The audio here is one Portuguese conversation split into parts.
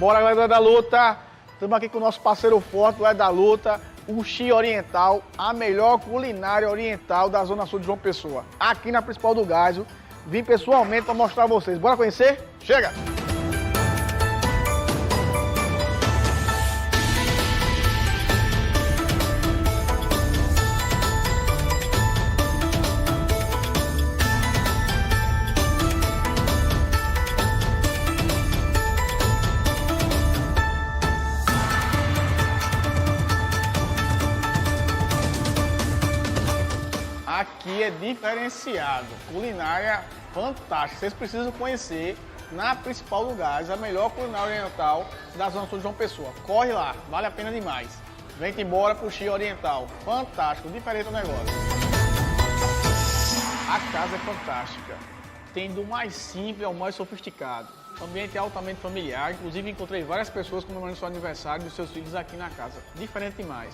Bora, galera da luta! Estamos aqui com o nosso parceiro forte, o da luta, o Xi Oriental, a melhor culinária oriental da Zona Sul de João Pessoa. Aqui na Principal do Geisel. Vim pessoalmente para mostrar a vocês. Bora conhecer? Chega! Aqui é diferenciado, culinária fantástica, vocês precisam conhecer na Principal do Geisel, a melhor culinária oriental da Zona Sul de João Pessoa. Corre lá, vale a pena demais. Vem-te embora pro Xi Oriental, fantástico, diferente o negócio. A casa é fantástica, tem do mais simples ao mais sofisticado. O ambiente é altamente familiar, inclusive encontrei várias pessoas comemorando seu aniversário dos seus filhos aqui na casa. Diferente demais.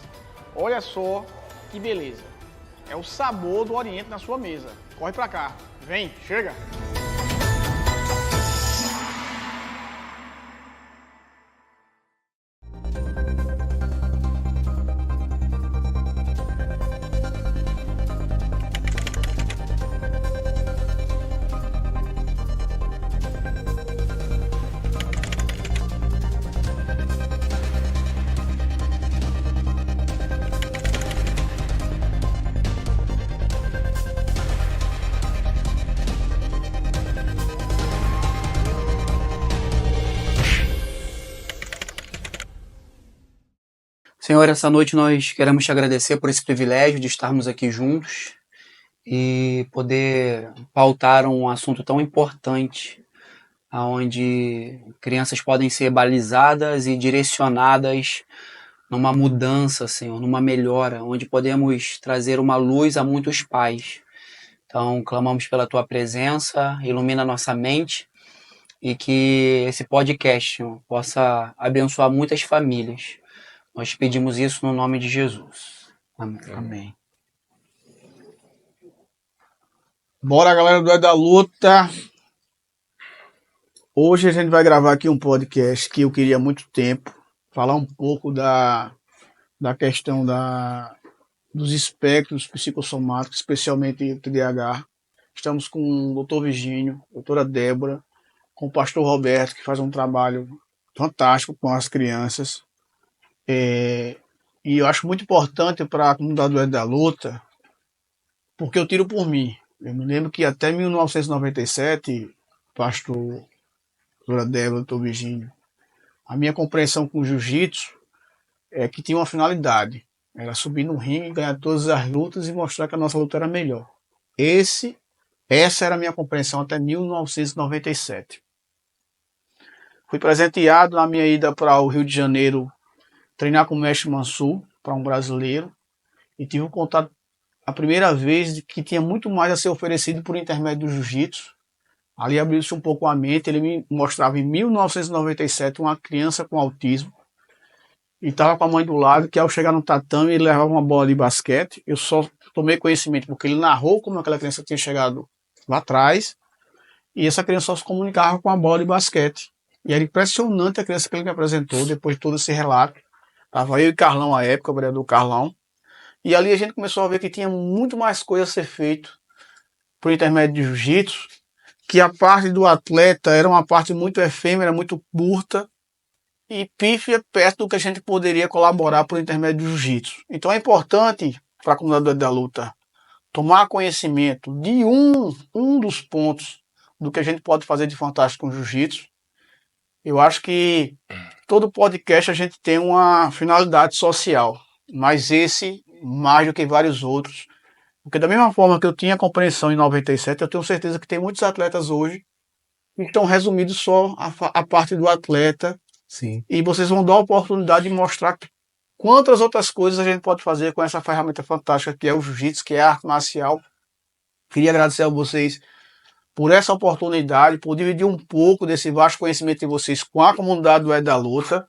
Olha só que beleza. É o sabor do Oriente na sua mesa. Corre pra cá. Vem, chega! Senhor, essa noite nós queremos te agradecer por esse privilégio de estarmos aqui juntos e poder pautar um assunto tão importante, onde crianças podem ser balizadas e direcionadas numa mudança, Senhor, numa melhora, onde podemos trazer uma luz a muitos pais. Então, clamamos pela Tua presença, ilumina nossa mente e que esse podcast, Senhor, possa abençoar muitas famílias. Nós pedimos isso no nome de Jesus. Amém. Amém. Bora, galera do da luta. Hoje a gente vai gravar aqui um podcast que eu queria há muito tempo. Falar um pouco da questão dos espectros psicossomáticos, especialmente o TDAH. Estamos com o doutor Virgínio, a doutora Débora, com o pastor Roberto, que faz um trabalho fantástico com as crianças. E eu acho muito importante para a comunidade da luta, porque eu tiro por mim. Eu me lembro que até 1997, pastor Débora, doutor Virgínio, a minha compreensão com o jiu-jitsu é que tinha uma finalidade, era subir no ringue, ganhar todas as lutas e mostrar que a nossa luta era melhor. Essa era a minha compreensão até 1997. Fui presenteado na minha ida para o Rio de Janeiro treinar com o mestre Mansur, para um brasileiro, e tive um contato a primeira vez de que tinha muito mais a ser oferecido por intermédio do jiu-jitsu. Ali abriu-se um pouco a mente, ele me mostrava em 1997 uma criança com autismo, e estava com a mãe do lado, que ao chegar no tatame ele levava uma bola de basquete. Eu só tomei conhecimento porque ele narrou como aquela criança tinha chegado lá atrás, e essa criança só se comunicava com a bola de basquete. E era impressionante a criança que ele me apresentou, depois de todo esse relato. Estava eu e Carlão à época, o vereador Carlão. E ali a gente começou a ver que tinha muito mais coisa a ser feito por intermédio de jiu-jitsu, que a parte do atleta era uma parte muito efêmera, muito curta e pífia perto do que a gente poderia colaborar por intermédio do jiu-jitsu. Então é importante para a comunidade da luta tomar conhecimento de um dos pontos do que a gente pode fazer de fantástico com o jiu-jitsu. Eu acho que todo podcast a gente tem uma finalidade social, mas esse mais do que vários outros. Porque da mesma forma que eu tinha compreensão em 97, eu tenho certeza que tem muitos atletas hoje que estão resumidos só a parte do atleta. Sim. E vocês vão dar a oportunidade de mostrar quantas outras coisas a gente pode fazer com essa ferramenta fantástica que é o jiu-jitsu, que é a arte marcial. Queria agradecer a vocês por essa oportunidade, por dividir um pouco desse vasto conhecimento de vocês com a comunidade do da luta,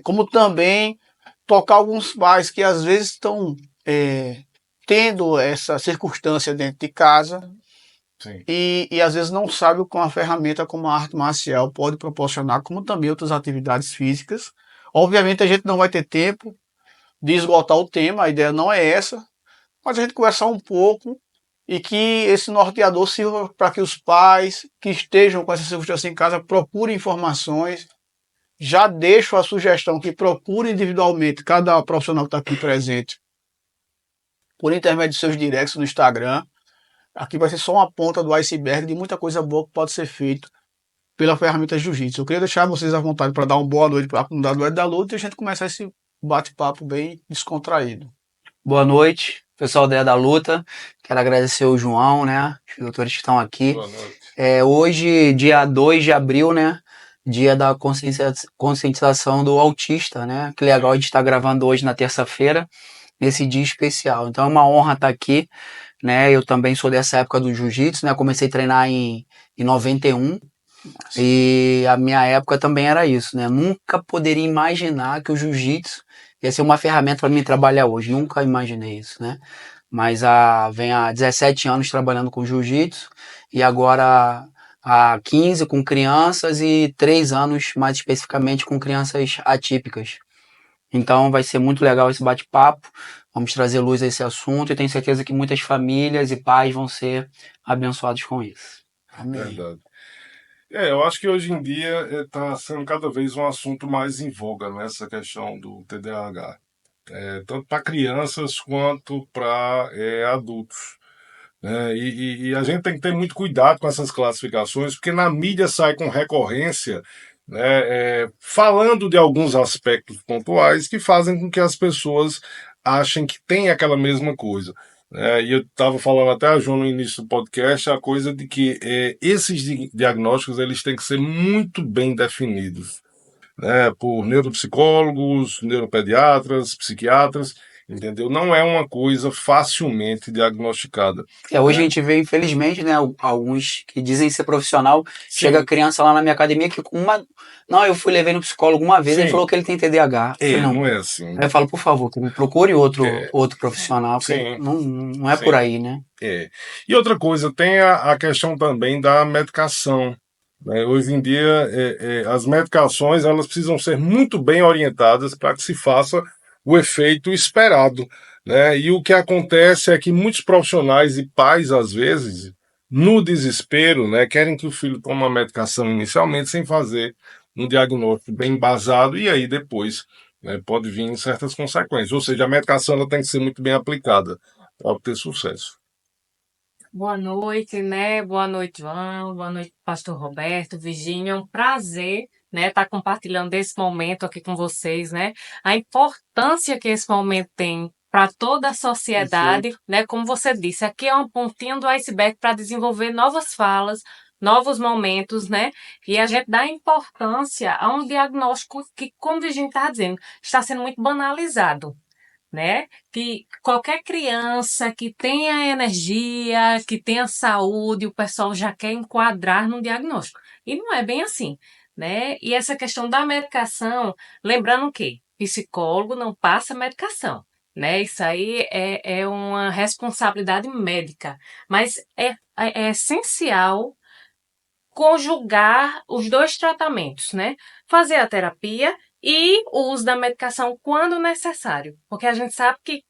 como também tocar alguns pais que às vezes estão tendo essa circunstância dentro de casa Sim. E às vezes não sabe o que uma ferramenta como a arte marcial pode proporcionar, como também outras atividades físicas. Obviamente a gente não vai ter tempo de esgotar o tema, a ideia não é essa, mas a gente conversar um pouco e que esse norteador sirva para que os pais que estejam com essa circunstância em casa procurem informações. Já deixo a sugestão que procure individualmente cada profissional que está aqui presente por intermédio de seus directs no Instagram. Aqui vai ser só uma ponta do iceberg de muita coisa boa que pode ser feito pela ferramenta Jiu-Jitsu. Eu queria deixar vocês à vontade para dar uma boa noite para a comunidade do Ed da Luta e a gente começar esse bate-papo bem descontraído. Boa noite, pessoal da Ed da Luta. Quero agradecer o João, né? Os doutores que estão aqui. Boa noite. Hoje, dia 2 de abril, né? Dia da conscientização do autista, né? Que legal a gente estar gravando hoje na terça-feira, nesse dia especial. Então é uma honra estar aqui, né? Eu também sou dessa época do jiu-jitsu, né? Comecei a treinar em 91 e a minha época também era isso, né? Nunca poderia imaginar que o jiu-jitsu ia ser uma ferramenta para mim trabalhar hoje. Nunca imaginei isso, né? Mas vem há 17 anos trabalhando com jiu-jitsu e agora há 15 com crianças e 3 anos mais especificamente com crianças atípicas. Então vai ser muito legal esse bate-papo, vamos trazer luz a esse assunto e tenho certeza que muitas famílias e pais vão ser abençoados com isso. Amém. Verdade. Eu acho que hoje em dia está sendo cada vez um assunto mais em voga, né, essa questão do TDAH. Tanto para crianças quanto para adultos. E a gente tem que ter muito cuidado com essas classificações, porque na mídia sai com recorrência, né, falando de alguns aspectos pontuais que fazem com que as pessoas achem que tem aquela mesma coisa. E eu estava falando até a João no início do podcast a coisa de que esses diagnósticos eles têm que ser muito bem definidos, né, por neuropsicólogos, neuropediatras, psiquiatras, entendeu? Não é uma coisa facilmente diagnosticada. Hoje a gente vê, infelizmente, né, alguns que dizem ser profissional, Sim. chega a criança lá na minha academia que com uma... Não, eu levei no psicólogo uma vez, ele Sim. falou que ele tem TDAH. Eu falei, Não é assim. Aí eu falo, por favor, que me procure outro profissional, porque Sim. não é Sim. por aí, né? E outra coisa, tem a questão também da medicação. Hoje em dia, as medicações elas precisam ser muito bem orientadas para que se faça o efeito esperado, né? E o que acontece é que muitos profissionais e pais, às vezes, no desespero, né, querem que o filho tome uma medicação inicialmente sem fazer um diagnóstico bem embasado e aí depois, né, pode vir certas consequências. Ou seja, a medicação ela tem que ser muito bem aplicada para obter sucesso. Boa noite, né? Boa noite, João. Boa noite, Pastor Roberto, Virgínia. É um prazer, né, estar compartilhando esse momento aqui com vocês, né? A importância que esse momento tem para toda a sociedade, né? Como você disse, aqui é uma pontinha do iceberg para desenvolver novas falas, novos momentos, né? E a gente dá importância a um diagnóstico que, como a Virgínia está dizendo, está sendo muito banalizado, né? Que qualquer criança que tenha energia, que tenha saúde, o pessoal já quer enquadrar no diagnóstico. E não é bem assim, né? E essa questão da medicação, lembrando que psicólogo não passa medicação, né? Isso aí é uma responsabilidade médica, mas é essencial conjugar os dois tratamentos, né? Fazer a terapia e o uso da medicação quando necessário, porque a gente sabe que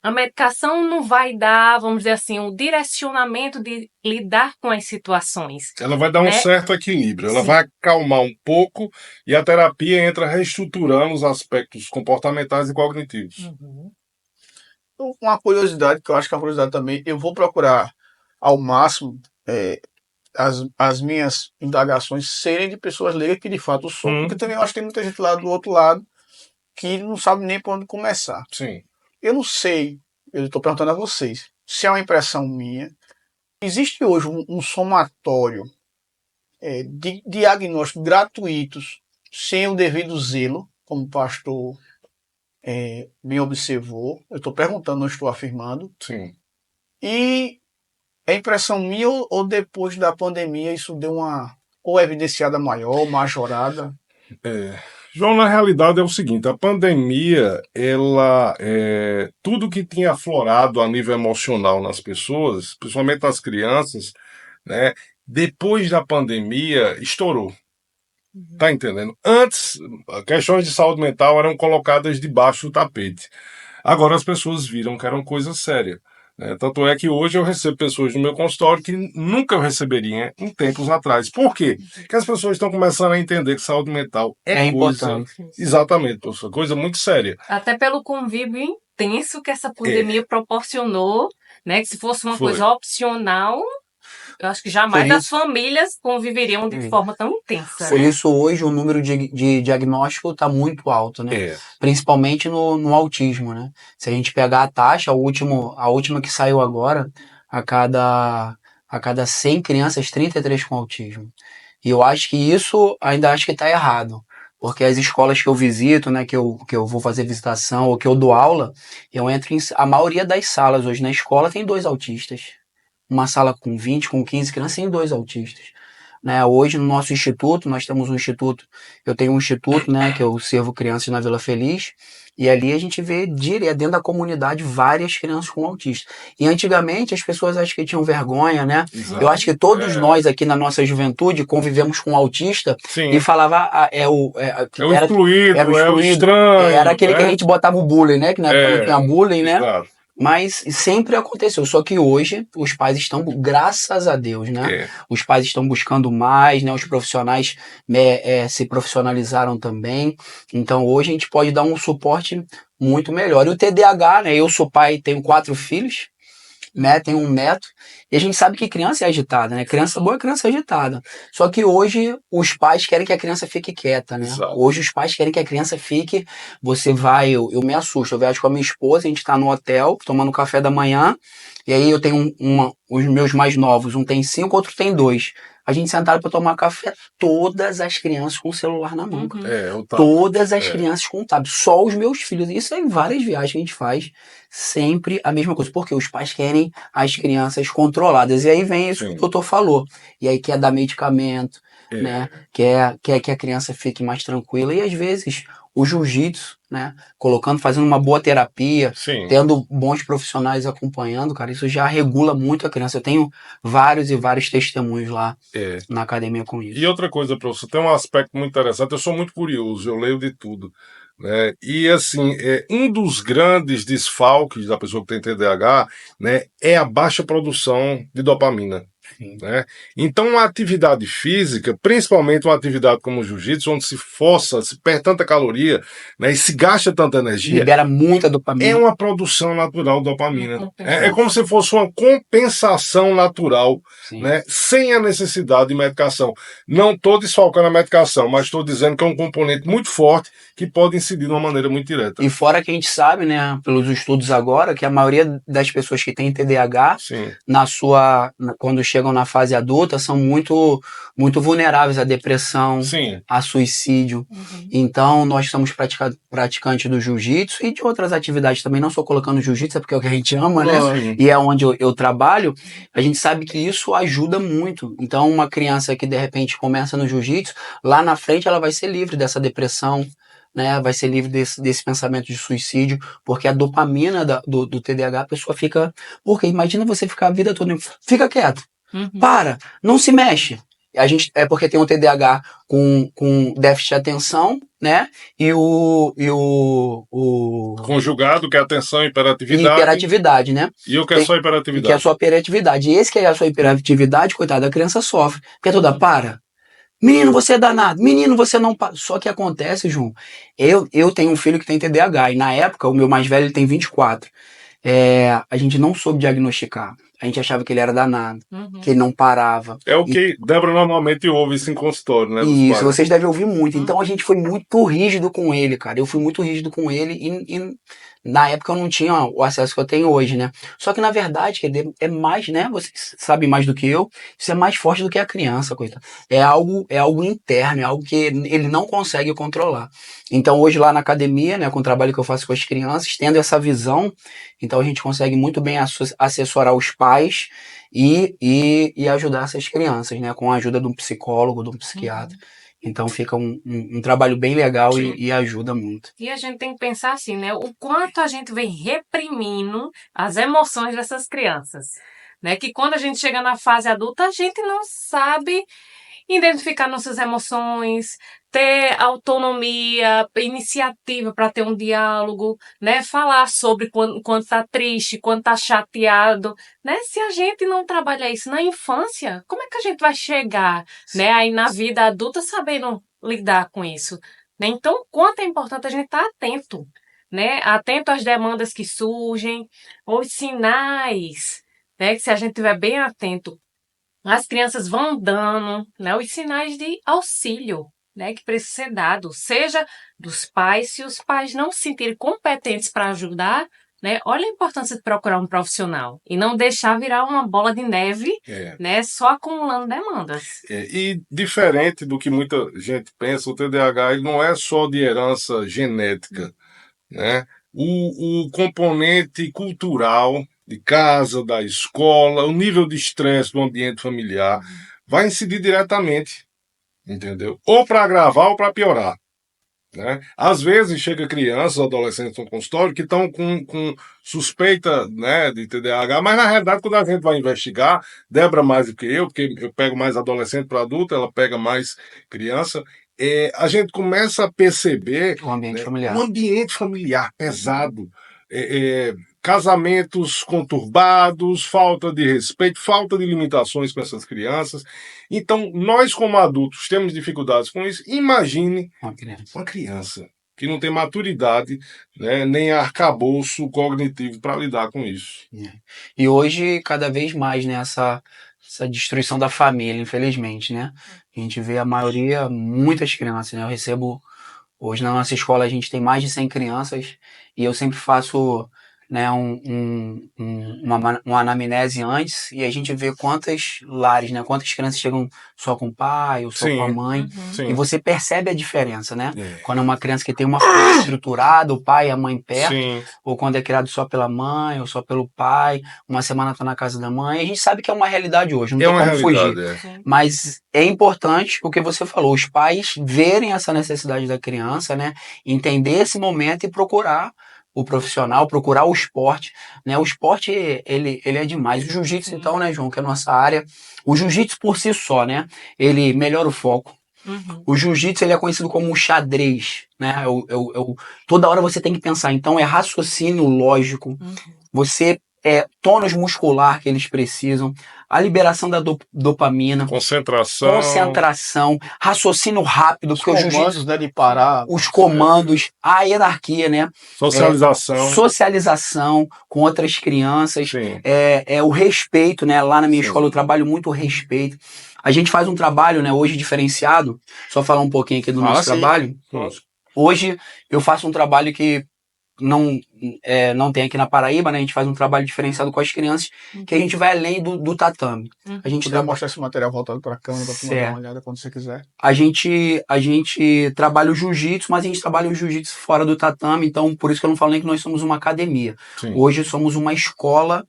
a medicação não vai dar, vamos dizer assim, um direcionamento de lidar com as situações. Ela vai dar um certo equilíbrio, ela vai acalmar um pouco e a terapia entra reestruturando os aspectos comportamentais e cognitivos. Uhum. Uma curiosidade, que eu acho que é uma curiosidade também, eu vou procurar ao máximo as minhas indagações serem de pessoas leigas que de fato são, porque também eu acho que tem muita gente lá do outro lado que não sabe nem por onde começar. Sim. Eu não sei, eu estou perguntando a vocês, se é uma impressão minha, existe hoje um somatório de diagnósticos gratuitos, sem o devido zelo, como o pastor me observou. Eu estou perguntando, não estou afirmando. Sim. E é impressão minha ou depois da pandemia isso deu uma ou evidenciada maior, majorada? João, na realidade é o seguinte, a pandemia, ela, tudo que tinha aflorado a nível emocional nas pessoas, principalmente nas crianças, né? Depois da pandemia, estourou. Tá entendendo? Antes, questões de saúde mental eram colocadas debaixo do tapete. Agora as pessoas viram que era uma coisa séria, né? Tanto é que hoje eu recebo pessoas no meu consultório que nunca eu receberia em tempos atrás. Por quê? Porque as pessoas estão começando a entender que saúde mental É coisa. importante. Exatamente, professor. Coisa muito séria. Até pelo convívio intenso que essa É. pandemia proporcionou, né? Que se fosse uma Foi. coisa opcional, eu acho que jamais Por as famílias conviveriam de forma tão intensa, Por né? isso, hoje, o número de diagnóstico está muito alto, né? É. Principalmente no autismo, né? Se a gente pegar a taxa, a última que saiu agora, a cada 100 crianças, 33 com autismo. E eu acho que isso ainda acho que está errado. Porque as escolas que eu visito, né, que eu vou fazer visitação ou que eu dou aula, eu entro a maioria das salas hoje na escola tem 2 autistas. Uma sala com 20, com 15 crianças tem 2 autistas. Né, hoje no nosso instituto, nós temos um instituto, eu tenho um instituto, né, que eu servo crianças na Vila Feliz, e ali a gente vê direto dentro da comunidade várias crianças com autismo. E antigamente as pessoas acho que tinham vergonha, né? Exato. Eu acho que todos É. nós aqui na nossa juventude convivemos com um autista Sim. e falava É o excluído, era o é o excluído, estranho. era aquele que a né? gente botava o bullying, né? Que na época não tinha bullying, né? Exato. Mas sempre aconteceu, só que hoje os pais estão, graças a Deus, né? É. Os pais estão buscando mais, né? Os profissionais se profissionalizaram também. Então hoje a gente pode dar um suporte muito melhor. E o TDAH, né? Eu sou pai, tenho 4 filhos, né? Tenho um neto. E a gente sabe que criança é agitada, né? Criança boa é criança agitada. Só que hoje os pais querem que a criança fique quieta, né? Exato. Hoje os pais querem que a criança fique. Eu me assusto. Eu viajo com a minha esposa, a gente tá no hotel, tomando café da manhã. E aí eu tenho os meus mais novos, um tem 5, outro tem 2. A gente sentado para tomar café, todas as crianças com o celular na mão. Uhum. É, o tablet. Todas as crianças com tablet. Só os meus filhos. Isso é em várias viagens que a gente faz. Sempre a mesma coisa. Porque os pais querem as crianças controladas. E aí vem isso que Sim. o doutor falou. E aí quer dar medicamento, É. né? Quer que a criança fique mais tranquila. E às vezes o jiu-jitsu, né? Fazendo uma boa terapia, Sim. tendo bons profissionais acompanhando, cara, isso já regula muito a criança. Eu tenho vários e vários testemunhos lá É. na academia com isso. E outra coisa, professor, tem um aspecto muito interessante. Eu sou muito curioso, eu leio de tudo, né? E assim, um dos grandes desfalques da pessoa que tem TDAH, né, é a baixa produção de dopamina. Sim. Né? Então, a atividade física, principalmente uma atividade como o jiu-jitsu, onde se força, se perde tanta caloria, né, e se gasta tanta energia, Libera muita dopamina. é uma produção natural de dopamina. Uma É como se fosse uma compensação natural, Sim. né, sem a necessidade de medicação. Não estou desfalcando a medicação, mas estou dizendo que é um componente muito forte que pode incidir de uma maneira muito direta. E fora que a gente sabe, né, pelos estudos agora, que a maioria das pessoas que têm TDAH, Sim. quando chegam na fase adulta, são muito, muito vulneráveis à depressão, Sim. a suicídio. Uhum. Então, nós somos praticantes do jiu-jitsu e de outras atividades também, não só colocando jiu-jitsu, é porque é o que a gente ama, né? Sim. E é onde eu trabalho, a gente sabe que isso ajuda muito. Então, uma criança que de repente começa no jiu-jitsu, lá na frente ela vai ser livre dessa depressão, né? Vai ser livre desse pensamento de suicídio, porque a dopamina do TDAH, a pessoa fica... Porque imagina você ficar a vida toda... Fica quieto, Uhum. para, não se mexe. É porque tem o TDAH com déficit de atenção, né? E o Conjugado, que é atenção e hiperatividade. hiperatividade, né? E o que é só hiperatividade. Que é a sua hiperatividade. E esse que é a sua hiperatividade, coitada, a criança sofre. Porque toda para. Menino, você é danado. Menino, você não para. Só que acontece, João. Eu tenho um filho que tem TDAH. E na época, o meu mais velho ele tem 24. A gente não soube diagnosticar. A gente achava que ele era danado, Uhum. que ele não parava. É o que Débora normalmente ouve isso em consultório, né? dos Isso, pais. vocês devem ouvir muito. Então a gente foi muito rígido com ele, cara. Eu fui muito rígido com ele e na época eu não tinha o acesso que eu tenho hoje, né? Só que na verdade, é mais, né? Vocês sabem mais do que eu. Isso é mais forte do que a criança, coitado. É algo interno, é algo que ele não consegue controlar. Então hoje lá na academia, né, com o trabalho que eu faço com as crianças, tendo essa visão, então a gente consegue muito bem assessorar os pais e ajudar essas crianças, né, com a ajuda de um psicólogo, de um psiquiatra. Então fica um trabalho bem legal e ajuda muito. E a gente tem que pensar assim, né? O quanto a gente vem reprimindo as emoções dessas crianças. né? Que quando a gente chega na fase adulta, a gente não sabe identificar nossas emoções, ter autonomia, iniciativa para ter um diálogo, né? Falar sobre quando está triste, quando está chateado, né? Se a gente não trabalhar isso na infância, como é que a gente vai chegar, né? Aí na vida adulta sabendo lidar com isso, né? Então, quanto é importante a gente estar atento, né? Atento às demandas que surgem, os sinais, né? Que se a gente estiver bem atento, as crianças vão dando, né, os sinais de auxílio, né, que precisa ser dado, seja dos pais, se os pais não se sentirem competentes para ajudar, né, olha a importância de procurar um profissional e não deixar virar uma bola de neve, né, só acumulando demandas. E diferente do que muita gente pensa, o TDAH ele não é só de herança genética, né? O componente cultural de casa, da escola, o nível de estresse do ambiente familiar vai incidir diretamente, entendeu? Ou para agravar ou para piorar, né? Às vezes chega crianças, adolescentes no consultório que estão com suspeita, né, de TDAH, mas na realidade quando a gente vai investigar, Débora mais do que eu, porque eu pego mais adolescente para adulto, ela pega mais criança, a gente começa a perceber O ambiente familiar. um ambiente familiar pesado, casamentos conturbados, falta de respeito, falta de limitações com essas crianças. Então, nós como adultos temos dificuldades com isso. Imagine uma criança que não tem maturidade, né, nem arcabouço cognitivo para lidar com isso. E hoje, cada vez mais, né, essa destruição da família, infelizmente, né? A gente vê a maioria, muitas crianças, né? Eu recebo, hoje na nossa escola a gente tem mais de 100 crianças e eu sempre faço, né, uma anamnese antes e a gente vê quantas lares, né, quantas crianças chegam só com o pai ou só com a mãe, e você percebe a diferença, né? Quando é uma criança que tem uma família estruturada, o pai e a mãe perto, ou quando é criado só pela mãe ou só pelo pai, uma semana tá na casa da mãe, a gente sabe que é uma realidade hoje, não tem como fugir. Mas é importante o que você falou, os pais verem essa necessidade da criança, né, entender esse momento e procurar o profissional, procurar o esporte, né? O esporte, ele é demais. O jiu-jitsu, então, né, João, que é a nossa área, o jiu-jitsu por si só, né, ele melhora o foco. O jiu-jitsu, ele é conhecido como um xadrez, né? Toda hora você tem que pensar, então é raciocínio lógico, você tônus muscular que eles precisam, a liberação da dopamina, concentração, raciocínio rápido, os comandos, né, de parar, os comandos, a hierarquia, né, socialização com outras crianças, o respeito, né, lá na minha escola eu trabalho muito o respeito. A gente faz um trabalho, né, hoje diferenciado, só falar um pouquinho aqui do nosso trabalho. Hoje eu faço um trabalho que não tem aqui na Paraíba, né? A gente faz um trabalho diferenciado com as crianças, que a gente vai além do tatame. A gente vai mostrar esse material voltado para a câmera, para você dar uma olhada quando você quiser. A gente trabalha o jiu-jitsu, mas a gente trabalha o jiu-jitsu fora do tatame, então por isso que eu não falo nem que nós somos uma academia. Hoje somos uma escola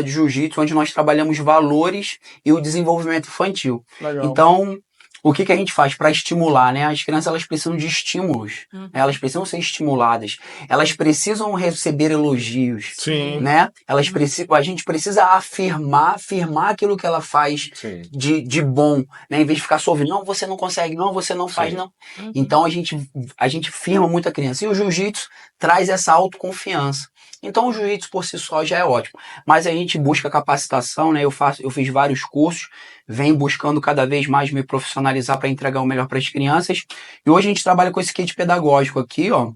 de jiu-jitsu, onde nós trabalhamos valores e o desenvolvimento infantil. Legal. Então, o que a gente faz para estimular, né? As crianças, elas precisam de estímulos, né? Elas precisam ser estimuladas, elas precisam receber elogios, né? A gente precisa afirmar aquilo que ela faz de bom, né? Em vez de ficar só ouvindo, não, você não consegue, não, você não faz, não. Então a gente firma muito a criança. E o jiu-jitsu traz essa autoconfiança. Então o jiu-jitsu por si só já é ótimo, mas a gente busca capacitação, né? Eu fiz vários cursos, venho buscando cada vez mais me profissionalizar para entregar o melhor para as crianças, e hoje a gente trabalha com esse kit pedagógico aqui, ó,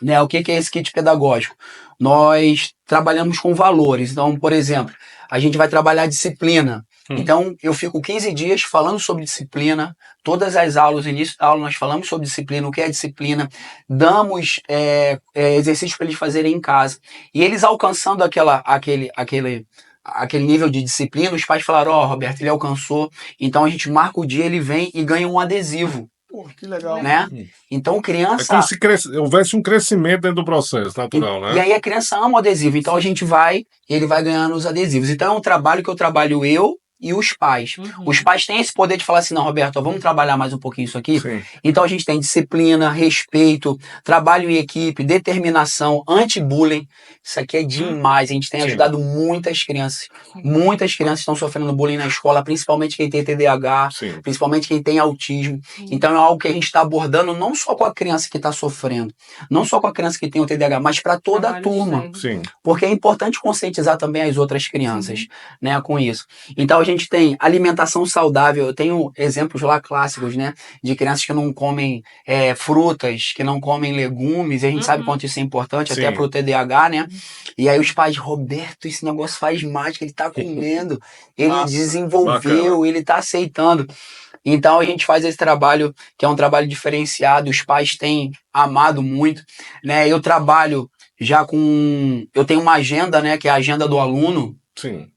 né? O que é esse kit pedagógico? Nós trabalhamos com valores, então, por exemplo, a gente vai trabalhar disciplina. Então, eu fico 15 dias falando sobre disciplina, todas as aulas, no início da aula nós falamos sobre disciplina, o que é disciplina, damos exercícios para eles fazerem em casa. E eles alcançando aquele nível de disciplina, os pais falaram, Roberto, ele alcançou, então a gente marca o dia, ele vem e ganha um adesivo. Pô, que legal. Né? Então, criança... É como se houvesse um crescimento dentro do processo natural, né? E aí a criança ama o adesivo, então a gente vai e ele vai ganhando os adesivos. Então é um trabalho que eu trabalho e os pais. Uhum. Os pais têm esse poder de falar assim, não, Roberto, vamos trabalhar mais um pouquinho isso aqui. Sim. Então a gente tem disciplina, respeito, trabalho em equipe, determinação, anti-bullying. Isso aqui é demais. A gente tem Sim. ajudado muitas crianças. Muitas crianças estão sofrendo bullying na escola, principalmente quem tem TDAH, Sim. principalmente quem tem autismo. Então é algo que a gente está abordando não só com a criança que está sofrendo, não só com a criança que tem o TDAH, mas para toda a Trabalho turma. sério. Sim. Porque é importante conscientizar também as outras crianças, né, com isso. Então a gente tem alimentação saudável. Eu tenho exemplos lá clássicos, né, de crianças que não comem frutas, que não comem legumes, e a gente sabe quanto isso é importante, até Sim. pro TDAH, né? E aí os pais, Roberto, esse negócio faz mágica, ele tá comendo, ele Massa. desenvolveu, Bacana. ele tá aceitando. Então a gente faz esse trabalho, que é um trabalho diferenciado, os pais têm amado muito, né? Eu trabalho já eu tenho uma agenda, né, que é a agenda do aluno. Sim.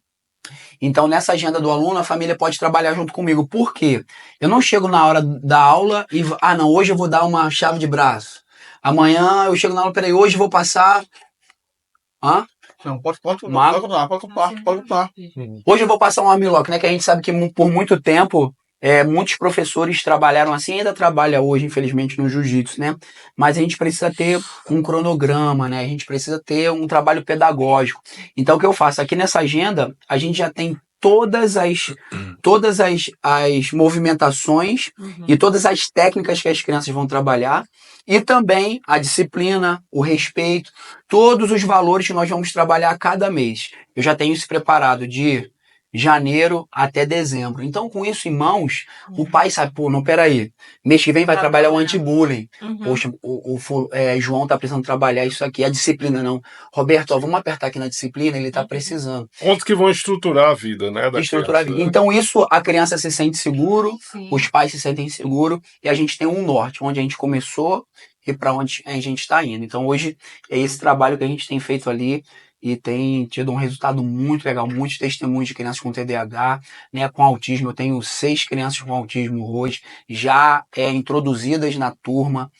Então nessa agenda do aluno a família pode trabalhar junto comigo. Por quê? Eu não chego na hora da aula e não, hoje eu vou dar uma chave de braço. Amanhã eu chego na aula, peraí, hoje eu vou passar Não, pode Mago. continuar, pode continuar. Hoje eu vou passar um armlock, né? Que a gente sabe que por muito tempo muitos professores trabalharam assim, ainda trabalha hoje, infelizmente, no jiu-jitsu, né? Mas a gente precisa ter um cronograma, né? A gente precisa ter um trabalho pedagógico. Então, o que eu faço? Aqui nessa agenda, a gente já tem todas as movimentações e todas as técnicas que as crianças vão trabalhar e também a disciplina, o respeito, todos os valores que nós vamos trabalhar a cada mês. Eu já tenho isso preparado de janeiro até dezembro. Então, com isso em mãos, o pai sabe, pô, não, peraí, mês que vem vai Tá trabalhar o trabalhando. anti-bullying. Uhum. Poxa, João tá precisando trabalhar isso aqui, a disciplina não. Roberto, ó, vamos apertar aqui na disciplina, ele tá precisando. Pontos que vão estruturar a vida, né, da Estruturar a criança. vida. Então, isso, a criança se sente seguro, Sim. os pais se sentem seguros, e a gente tem um norte, onde a gente começou e para onde a gente está indo. Então, hoje, é esse trabalho que a gente tem feito ali, e tem tido um resultado muito legal, muitos testemunhos de crianças com TDAH, né, com autismo. Eu tenho 6 crianças com autismo hoje, já introduzidas na turma.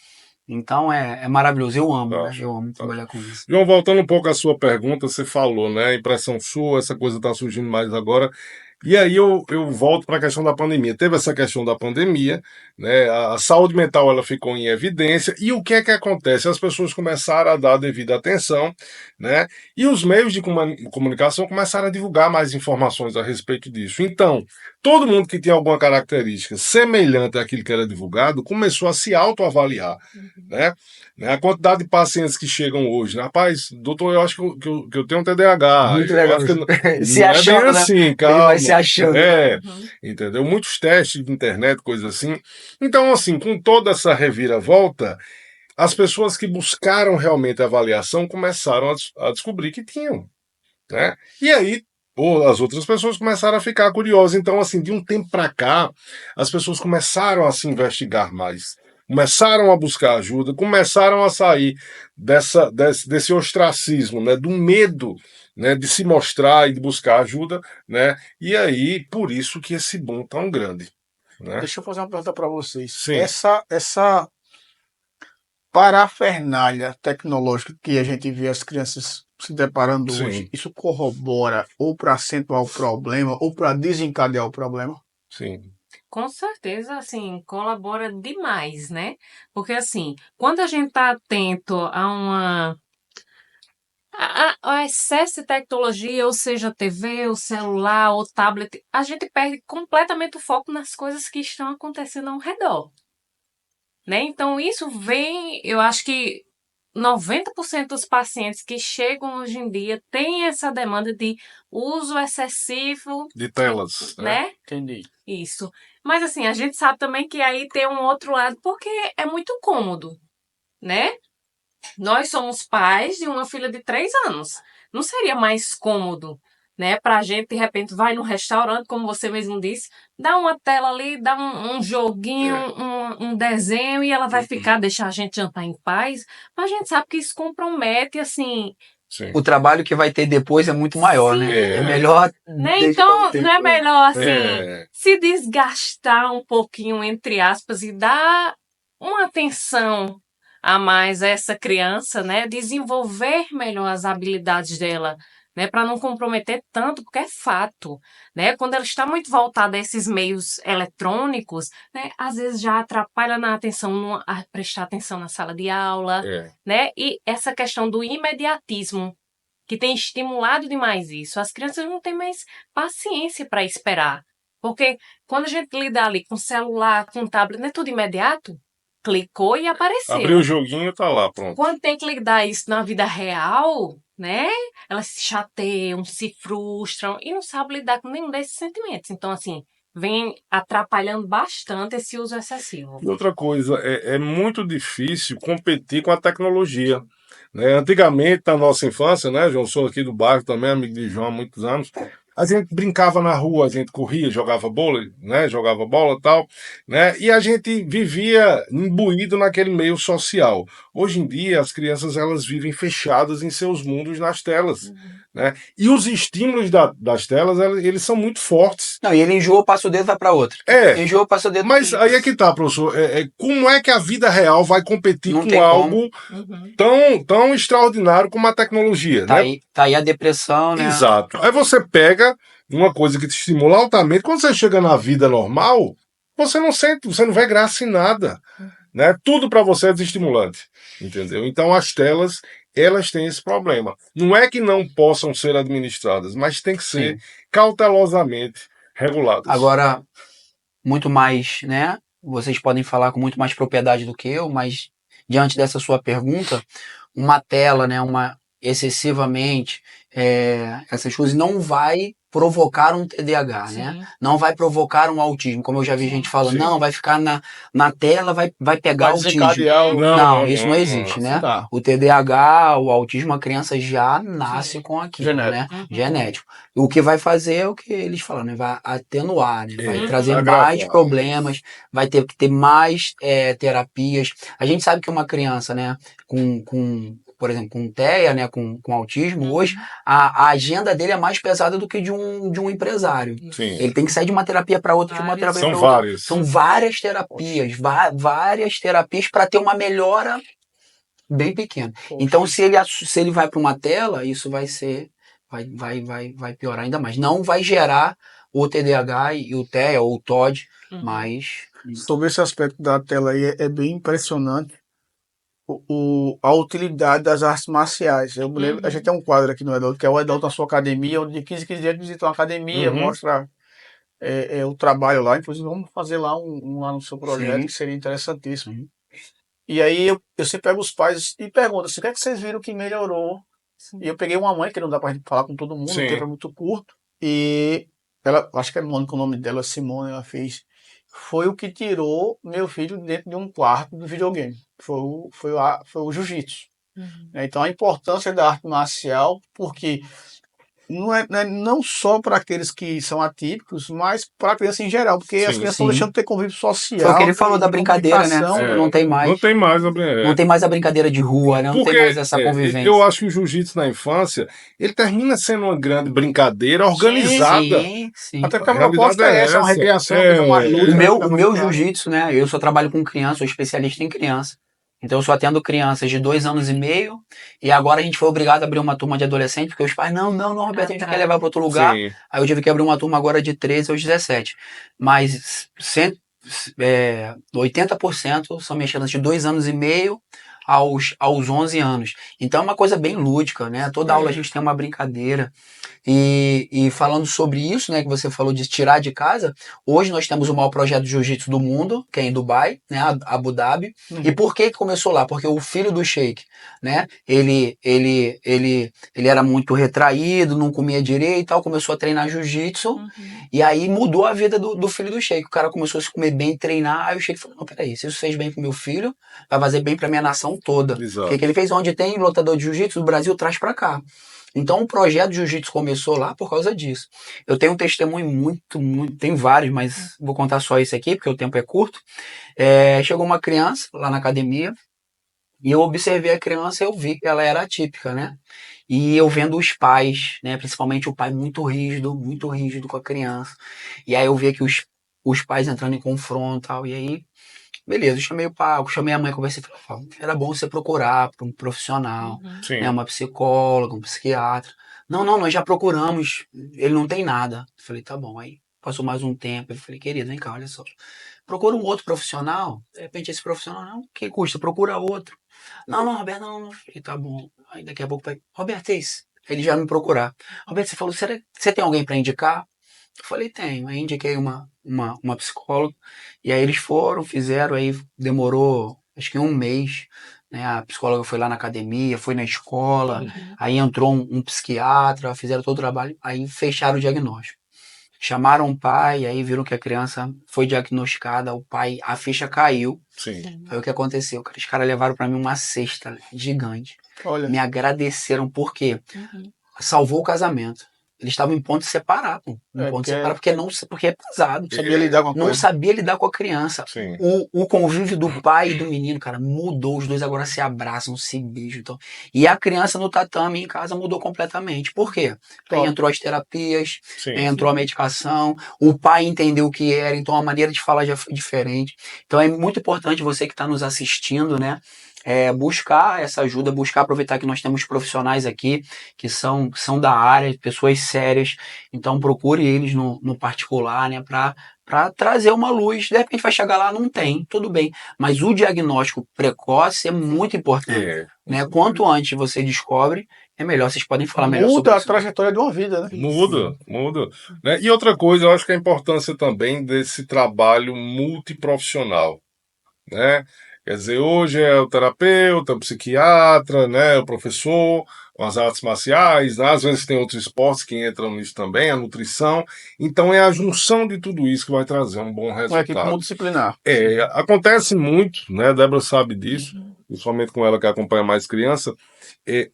Então, é maravilhoso. Eu amo, né? Eu amo trabalhar com isso. João, voltando um pouco à sua pergunta, você falou, né? Impressão sua, essa coisa está surgindo mais agora. E aí eu volto para a questão da pandemia. Teve essa questão da pandemia, né? A saúde mental ela ficou em evidência. E o que é que acontece? As pessoas começaram a dar a devida atenção, né? E os meios de comunicação começaram a divulgar mais informações a respeito disso. Então, todo mundo que tinha alguma característica semelhante àquilo que era divulgado começou a se autoavaliar, né? A quantidade de pacientes que chegam hoje, né? Rapaz, doutor, eu acho que eu tenho um TDAH. Muito Eu legal. acho que não Se é achando, bem né? assim, calma. Ele vai se achando. Entendeu? Muitos testes de internet, coisas assim. Então, assim, com toda essa reviravolta, as pessoas que buscaram realmente a avaliação começaram a descobrir que tinham, né? E aí, as outras pessoas começaram a ficar curiosas. Então, assim, de um tempo para cá, as pessoas começaram a se investigar mais, começaram a buscar ajuda, começaram a sair desse ostracismo, né, do medo, né, de se mostrar e de buscar ajuda, né? E aí, por isso que esse boom tão grande, né? Deixa eu fazer uma pergunta para vocês. Sim. Essa parafernália tecnológica que a gente vê as crianças se deparando Sim. hoje, isso corrobora ou para acentuar o problema ou para desencadear o problema? Sim. Com certeza, assim, colabora demais, né? Porque, assim, quando a gente tá atento ao excesso de tecnologia, ou seja, TV, ou celular, ou tablet, a gente perde completamente o foco nas coisas que estão acontecendo ao redor, né? Então, isso vem, eu acho que 90% dos pacientes que chegam hoje em dia têm essa demanda de uso excessivo, De telas, né? né? Entendi. Isso. Mas assim, a gente sabe também que aí tem um outro lado, porque é muito cômodo, né? Nós somos pais de uma filha de 3 anos. Não seria mais cômodo, né? Pra gente, de repente, vai no restaurante, como você mesmo disse, dá uma tela ali, dá um joguinho, um desenho, e ela vai deixar a gente jantar em paz. Mas a gente sabe que isso compromete, assim... Sim. O trabalho que vai ter depois é muito maior, Sim. né? É melhor... Né? deixar Então, o tempo não é aí. melhor, assim, se desgastar um pouquinho, entre aspas, e dar uma atenção a mais a essa criança, né? Desenvolver melhor as habilidades dela, né, para não comprometer tanto, porque é fato, né, quando ela está muito voltada a esses meios eletrônicos, né, às vezes já atrapalha na atenção, a prestar atenção na sala de aula, né, e essa questão do imediatismo, que tem estimulado demais isso. As crianças não têm mais paciência para esperar, porque quando a gente lida ali com celular, com tablet, não é tudo imediato? Clicou e apareceu. Abriu o joguinho, tá lá, pronto. Quando tem que lidar isso na vida real, né? Elas se chateiam, se frustram e não sabem lidar com nenhum desses sentimentos. Então, assim, vem atrapalhando bastante esse uso excessivo. E outra coisa, é muito difícil competir com a tecnologia. Né? Antigamente, na nossa infância, né, João, sou aqui do bairro também, amigo de João há muitos anos, a gente brincava na rua, a gente corria, jogava bola, né, jogava bola e tal, né, e a gente vivia imbuído naquele meio social. Hoje em dia, as crianças elas vivem fechadas em seus mundos nas telas, né, e os estímulos das telas, eles são muito fortes. Não, e ele enjoa, passa o dedo, vai para outra. Enjoa, passa o dedo. Mas aí é que tá, professor, como é que a vida real vai competir Não com tem algo tão extraordinário como a tecnologia, Tá né? aí a depressão, né? Exato. Aí você pega uma coisa que te estimula altamente, quando você chega na vida normal, você não vê graça em nada, né? Tudo para você é desestimulante, entendeu? Então as telas, elas têm esse problema. Não é que não possam ser administradas, mas tem que ser cautelosamente reguladas. Agora, muito mais, né? Vocês podem falar com muito mais propriedade do que eu, mas diante dessa sua pergunta, uma tela, né, excessivamente, essas coisas não vai provocar um TDAH, né? Não vai provocar um autismo, como eu já vi gente falando, não, vai ficar na tela, vai pegar autismo. Não, isso não existe, né? Tá. O TDAH, o autismo, a criança já nasce com aquilo, né? Genético. O que vai fazer é o que eles falam, né? Vai atenuar, né? Vai trazer mais problemas, vai ter que ter mais terapias. A gente sabe que uma criança, né, por exemplo, com TEA, né, com autismo, hoje, a agenda dele é mais pesada do que de um empresário. Sim. Ele tem que sair de uma terapia para outra, de uma terapia para São outra. várias. São várias terapias, várias terapias para ter uma melhora bem pequena. Então, se ele vai para uma tela, isso vai piorar ainda mais. Não vai gerar o TDAH e o TEA ou o TOD, mas... Sobre esse aspecto da tela aí, é bem impressionante a utilidade das artes marciais. Eu me lembro, a gente tem um quadro aqui no Edalto, que é o Edalto na sua academia, onde de 15 em 15 dias visita uma academia, mostra o trabalho lá. Inclusive, vamos fazer lá um lá no seu projeto, que seria interessantíssimo. E aí eu sempre pego os pais e pergunto assim, o que é que vocês viram que melhorou? E eu peguei uma mãe, que não dá pra gente falar com todo mundo, o tempo é muito curto, e ela, acho que é Mônica o nome dela, Simone, ela fez. Foi o que tirou meu filho dentro de um quarto do videogame. Foi o jiu-jitsu. Então a importância da arte marcial, porque não só para aqueles que são atípicos, mas para a criança em geral, porque as crianças estão deixando de ter convívio social. Foi o que ele falou da brincadeira, né? Não tem mais. Não tem mais Não tem mais a brincadeira de rua, né? Não tem mais essa convivência. Eu acho que o jiu-jitsu na infância, ele termina sendo uma grande brincadeira organizada. Sim. Até porque a proposta é essa, uma recreação, uma luta. O meu jiu-jitsu, né? Eu só trabalho com criança, sou especialista em criança. Então eu só atendo crianças de 2 anos e meio, e agora a gente foi obrigado a abrir uma turma de adolescente, porque os pais, não, Roberto, a gente quer levar para outro lugar. Sim. Aí eu tive que abrir uma turma agora de 13 aos 17. Mas 80% são minhas crianças de 2 anos e meio aos 11 anos. Então é uma coisa bem lúdica, né? Toda aula a gente tem uma brincadeira. E falando sobre isso, né, que você falou de tirar de casa, hoje nós temos o maior projeto de jiu-jitsu do mundo, que é em Dubai, né, Abu Dhabi. E por que começou lá? Porque o filho do Sheik, né, ele era muito retraído, não comia direito e tal, começou a treinar jiu-jitsu, e aí mudou a vida do filho do Sheik. O cara começou a se comer bem, treinar, aí o Sheik falou, não, peraí, se isso fez bem pro meu filho, vai fazer bem pra minha nação toda. O que ele fez? Onde tem lutador de jiu-jitsu, do Brasil traz pra cá. Então o projeto de jiu-jitsu começou lá por causa disso. Eu tenho um testemunho muito, tem vários, mas vou contar só esse aqui, porque o tempo é curto. Chegou uma criança lá na academia, e eu observei a criança e eu vi que ela era atípica, né? E eu vendo os pais, né? Principalmente o pai muito rígido com a criança. E aí eu vi que os pais entrando em confronto e tal, e aí... Beleza, eu chamei o pai, chamei a mãe, conversei, falei, era bom você procurar para um profissional, né, uma psicóloga, um psiquiatra, Não, nós já procuramos, ele não tem nada. Eu falei, tá bom. Aí passou mais um tempo, eu falei, querido, vem cá, olha só. Procura um outro profissional, de repente esse profissional, não, que custa? Procura outro. Não, Roberto, não. Eu falei, tá bom. Aí daqui a pouco vai, Roberto, é isso. Ele já me procurar. Roberto, você falou, será que você tem alguém para indicar? Eu falei, tenho. Aí indiquei uma psicóloga. E aí eles foram, fizeram, aí demorou acho que um mês. Né? A psicóloga foi lá na academia, foi na escola, aí entrou um psiquiatra, fizeram todo o trabalho, aí fecharam o diagnóstico. Chamaram o pai, aí viram que a criança foi diagnosticada, o pai, a ficha caiu. Sim. Foi o que aconteceu, cara. Os caras levaram pra mim uma cesta gigante. Olha, Me agradeceram porque salvou o casamento. Eles estavam em ponto de separar, pô. Em ponto de separar porque é pesado. não sabia lidar com a Não coisa. sabia lidar com a criança. Sim. O convívio do pai e do menino, cara, mudou. Os dois agora se abraçam, se beijam. Então. E a criança no tatame em casa mudou completamente. Por quê? Aí entrou as terapias, Sim. entrou a medicação, o pai entendeu o que era, então a maneira de falar já foi diferente. Então é muito importante você que está nos assistindo, né? Buscar essa ajuda, buscar aproveitar que nós temos profissionais aqui que são da área, pessoas sérias, então procure eles no particular, né, para trazer uma luz. De repente vai chegar lá, não tem, tudo bem, mas o diagnóstico precoce é muito importante, né? Quanto antes você descobre, é melhor, vocês podem falar melhor sobre Muda a isso. trajetória de uma vida, né? Muda. Né? E outra coisa, eu acho que a importância também desse trabalho multiprofissional, né? Quer dizer, hoje é o terapeuta, o psiquiatra, né, o professor, com as artes marciais, né? Às vezes tem outros esportes que entram nisso também, a nutrição. Então é a junção de tudo isso que vai trazer um bom Uma equipe resultado. multidisciplinar. Acontece muito, né? A Débora sabe disso, principalmente com ela que acompanha mais criança.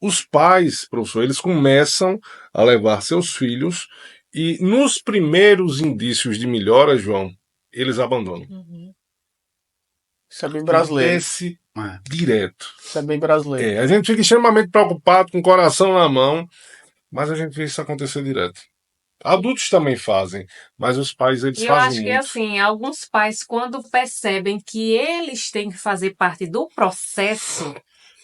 Os pais, professor, eles começam a levar seus filhos e nos primeiros indícios de melhora, João, eles abandonam. Isso é bem brasileiro. Acontece direto. Isso é bem brasileiro. A gente fica extremamente preocupado, com o coração na mão, mas a gente vê isso acontecer direto. Adultos também fazem, mas os pais eles Eu fazem acho que muito. assim, alguns pais, quando percebem que eles têm que fazer parte do processo,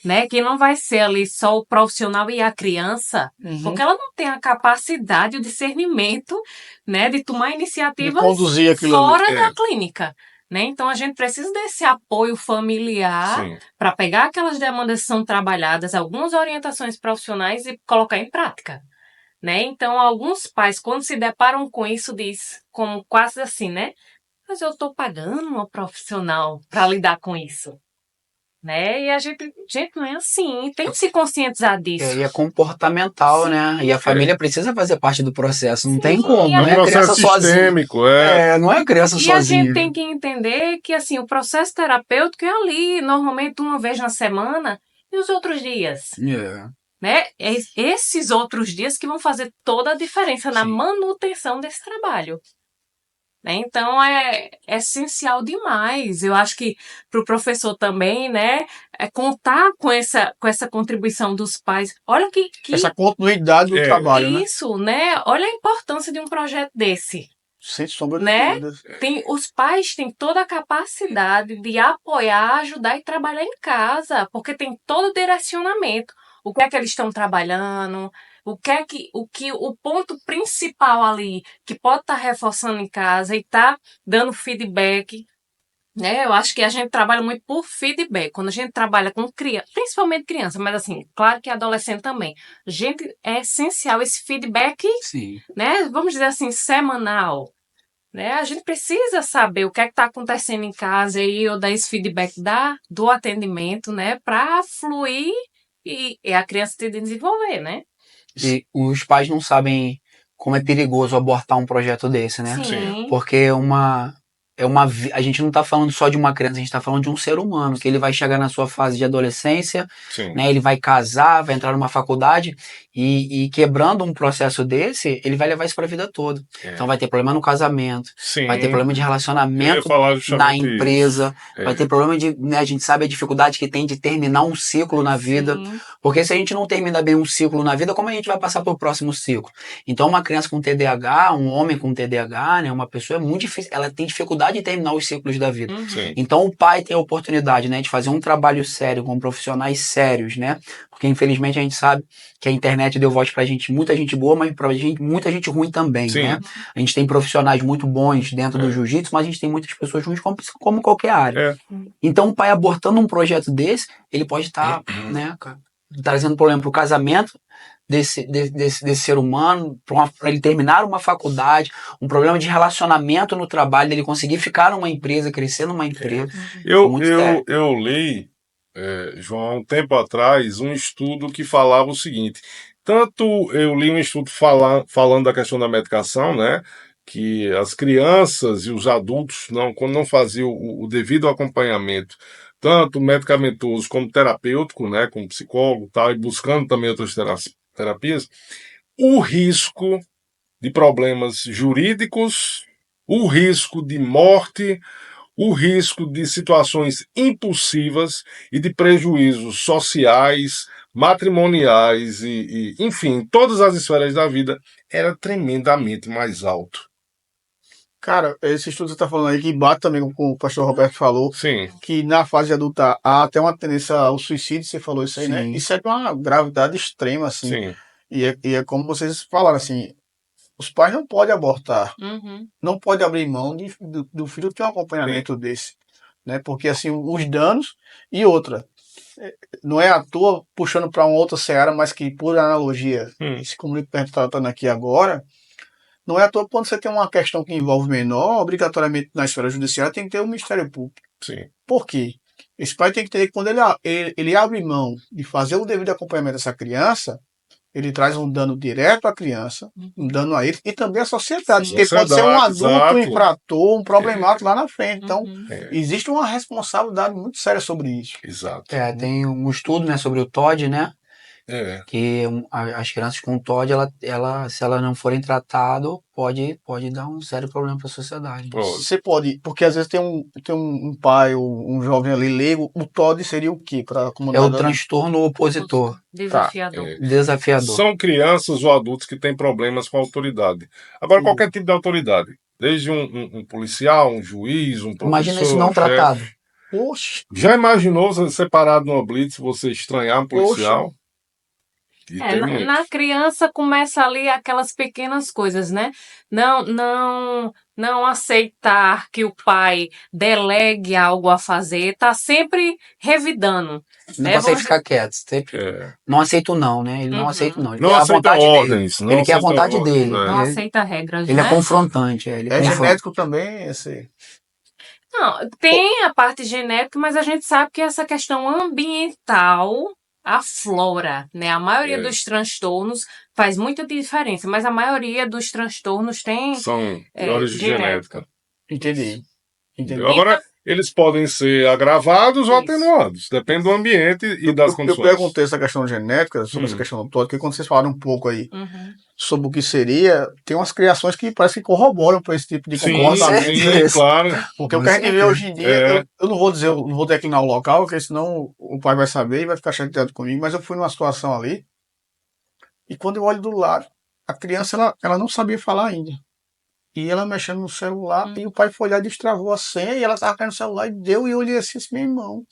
né, que não vai ser ali só o profissional e a criança, porque ela não tem a capacidade, o discernimento, né, de tomar iniciativas De conduzir aquilo fora ali. da clínica. Né? Então, a gente precisa desse apoio familiar para pegar aquelas demandas que são trabalhadas, algumas orientações profissionais e colocar em prática. Né? Então, alguns pais, quando se deparam com isso, diz como quase assim, né? Mas eu estou pagando uma profissional para lidar com isso. Né? E a gente não é assim, tem que se conscientizar disso. E é comportamental, né? E a família precisa fazer parte do processo, não tem como, É um né? processo sistêmico, não é criança E sozinha. a gente tem que entender que assim, o processo terapêutico é ali, normalmente uma vez na semana, e os outros dias. Né? Esses outros dias que vão fazer toda a diferença na manutenção desse trabalho. Né? Então é essencial demais. Eu acho que para o professor também, né, contar com essa contribuição dos pais. Olha que essa continuidade do trabalho, né? Isso, né? Olha a importância de um projeto desse. Sem sombra de né? dúvidas. Os pais têm toda a capacidade de apoiar, ajudar e trabalhar em casa, porque tem todo o direcionamento. O que é que eles estão trabalhando? O ponto principal ali que pode estar reforçando em casa e tá dando feedback, né? Eu acho que a gente trabalha muito por feedback. Quando a gente trabalha com criança, principalmente criança, mas assim, claro que adolescente também. É essencial esse feedback, né? Vamos dizer assim, semanal. Né? A gente precisa saber o que é que está acontecendo em casa e eu dar esse feedback do atendimento, né? Para fluir e a criança ter de desenvolver, né? E os pais não sabem como é perigoso abortar um projeto desse, né? Sim. Porque a gente não está falando só de uma criança, a gente está falando de um ser humano, que ele vai chegar na sua fase de adolescência, né? Ele vai casar, vai entrar numa faculdade e quebrando um processo desse, ele vai levar isso para a vida toda. Então vai ter problema no casamento, vai ter problema de relacionamento na empresa, vai ter problema de, né, a gente sabe a dificuldade que tem de terminar um ciclo na vida, Porque se a gente não termina bem um ciclo na vida, como a gente vai passar para o próximo ciclo? Então, uma criança com TDAH, um homem com TDAH, né, uma pessoa é muito difícil, ela tem dificuldade em terminar os ciclos da vida. Sim. Então, o pai tem a oportunidade, né, de fazer um trabalho sério com profissionais sérios, né? Porque, infelizmente, a gente sabe que a internet deu voz pra gente, muita gente boa, mas pra gente, muita gente ruim também, Sim. né? A gente tem profissionais muito bons dentro do jiu-jitsu, mas a gente tem muitas pessoas ruins como qualquer área. É. Então, o pai abortando um projeto desse, ele pode estar, né, cara, trazendo problema pro casamento desse ser humano, para ele terminar uma faculdade, um problema de relacionamento no trabalho, ele conseguir ficar numa empresa, crescer numa empresa. Eu li, João, há um tempo atrás, um estudo que falava o seguinte. Tanto eu li um estudo falando da questão da medicação, né? Que as crianças e os adultos, quando não faziam o devido acompanhamento, tanto medicamentoso como terapêutico, né? Com psicólogo e tal, e buscando também outras terapias, o risco de problemas jurídicos, o risco de morte, o risco de situações impulsivas e de prejuízos sociais, matrimoniais e enfim, todas as esferas da vida era tremendamente mais alto. Cara, esse estudo que você está falando aí, que bate também com o que o pastor Roberto falou, Sim, que na fase adulta há até uma tendência ao suicídio, você falou isso aí, né? Sim. Isso é de uma gravidade extrema, assim. sim, E é como vocês falaram, assim, os pais não podem abortar, Uhum. não podem abrir mão do filho ter um acompanhamento desse, né? Porque, assim, os danos e outra, não é à toa puxando para uma outra seara, mas que, por analogia, esse comunicado que a gente está tratando aqui agora, não é à toa quando você tem uma questão que envolve menor, obrigatoriamente na esfera judiciária tem que ter o Ministério Público. sim. Por quê? Esse pai tem que entender que quando ele abre mão de fazer o devido acompanhamento dessa criança, ele traz um dano direto à criança, um dano a ele e também à sociedade. Sim. Porque pode ser um adulto, Exato. um infrator, um problemático lá na frente. Então, Uhum. existe uma responsabilidade muito séria sobre isso. Exato. Tem um estudo, né, sobre o TOD, né? É. As crianças com TOD, se elas não forem tratadas, pode dar um sério problema para a sociedade. Pode. Você pode, porque às vezes tem um pai ou um jovem ali leigo, o TOD seria o quê para a É comunidade? o transtorno opositor, Desafiador. desafiador. São crianças ou adultos que têm problemas com a autoridade. Agora, qualquer tipo de autoridade, desde um policial, um juiz, um professor. Imagina isso não chefe. tratado. Poxa, Já imaginou você separado numa blitz, você estranhar um policial? E tem muito. Na criança começa ali aquelas pequenas coisas, né? Não aceitar que o pai delegue algo a fazer, tá sempre revidando. Não né? consegue ficar quieto. Sempre. Não aceito não, né? Ele não Uhum. aceita não. Ele Não quer a aceita vontade dele. ordens. Não Ele quer a aceita vontade ordens, dele. Não Ele- aceita regras, Ele né? é confrontante. Ele é confronta. genético também esse. Não, tem a parte genética, mas a gente sabe que essa questão ambiental aflora, né? A maioria dos transtornos faz muita diferença, mas a maioria dos transtornos tem São de origem genética. Entendi. Entendeu? Agora, eles podem ser agravados ou Isso. atenuados. Depende do ambiente e das Eu condições. perguntei essa questão genética, sobre essa questão toda, porque quando vocês falaram um pouco aí Uhum. sobre o que seria, tem umas criações que parece que corroboram para esse tipo de Sim, comportamento. sim, claro. Porque o Com que a gente vê certeza. hoje em dia, eu não vou dizer, eu não vou declinar o local, porque senão o pai vai saber e vai ficar chateado comigo, mas eu fui numa situação ali, e quando eu olho do lado, a criança, ela não sabia falar ainda. E ela mexendo no celular, e o pai foi lá e destravou a senha, e ela tava caindo no celular, e deu, e eu olhei assim, meu irmão.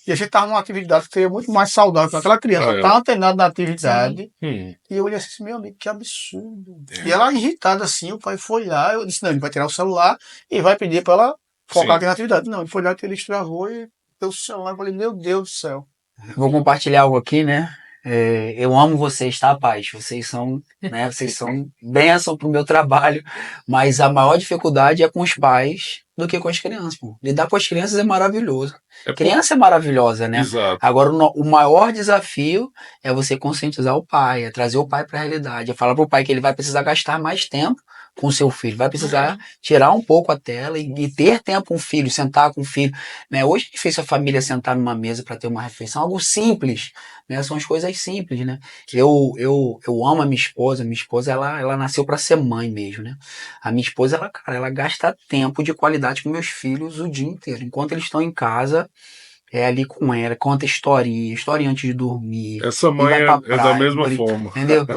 E a gente tava numa atividade que seria muito mais saudável para aquela criança, tá antenada na atividade. E eu olhei assim, meu amigo, que absurdo. E ela irritada assim, o pai foi lá, eu disse, não, ele vai tirar o celular e vai pedir para ela focar aqui na atividade. Não, ele foi lá que ele destravou e deu o celular. Eu falei, meu Deus do céu. Vou compartilhar algo aqui, né? Eu amo vocês, tá, pais? Vocês são bênção pro meu trabalho, mas a maior dificuldade é com os pais do que com as crianças. Pô. Lidar com as crianças é maravilhoso. Criança é maravilhosa, né? Exato. Agora, o maior desafio é você conscientizar o pai, é trazer o pai para a realidade, é falar pro pai que ele vai precisar gastar mais tempo com o seu filho, vai precisar tirar um pouco a tela e ter tempo com o filho, sentar com o filho. Né? Hoje é difícil a família sentar numa mesa para ter uma refeição, algo simples, né? São as coisas simples, né? Eu amo a minha esposa ela nasceu para ser mãe mesmo, né? A minha esposa, ela gasta tempo de qualidade com meus filhos o dia inteiro. Enquanto eles estão em casa, é ali com ela, conta história antes de dormir. Essa E mãe vai pra é da praia, mesma forma. entendeu?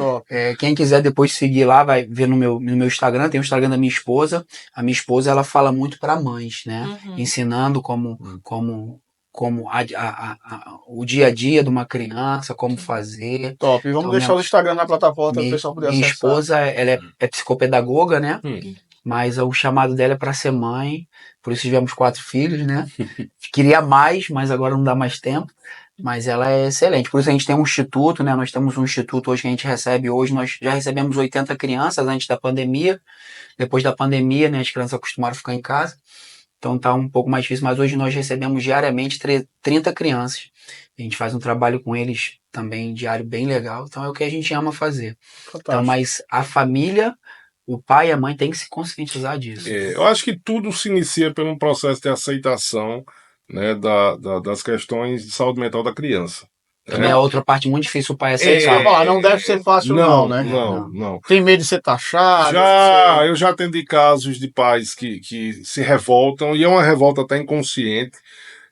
Quem quiser depois seguir lá, vai ver no meu Instagram, tem o Instagram da minha esposa. A minha esposa, ela fala muito para mães, né? Ensinando como o dia a dia de uma criança, como fazer. Top. E vamos Então, deixar o Instagram na plataforma para o pessoal poder minha acessar. esposa, ela é psicopedagoga, né? Mas o chamado dela é para ser mãe, por isso tivemos 4 filhos, né? Queria mais, mas agora não dá mais tempo. Mas ela é excelente. Por isso a gente tem um instituto, né? Nós temos um instituto hoje que a gente recebe hoje. Nós já recebemos 80 crianças antes da pandemia. Depois da pandemia, né? As crianças acostumaram a ficar em casa. Então tá um pouco mais difícil. Mas hoje nós recebemos diariamente 30 crianças. A gente faz um trabalho com eles também diário bem legal. Então é o que a gente ama fazer. Fantástico. Então, mas a família, o pai e a mãe têm que se conscientizar disso. Eu acho que tudo se inicia por um processo de aceitação, né, das questões de saúde mental da criança. Também é outra parte muito difícil o pai Tá aceitar. bom, não deve ser fácil né? Não. Tem medo de ser taxado? Eu já atendi casos de pais que se revoltam, e é uma revolta até inconsciente,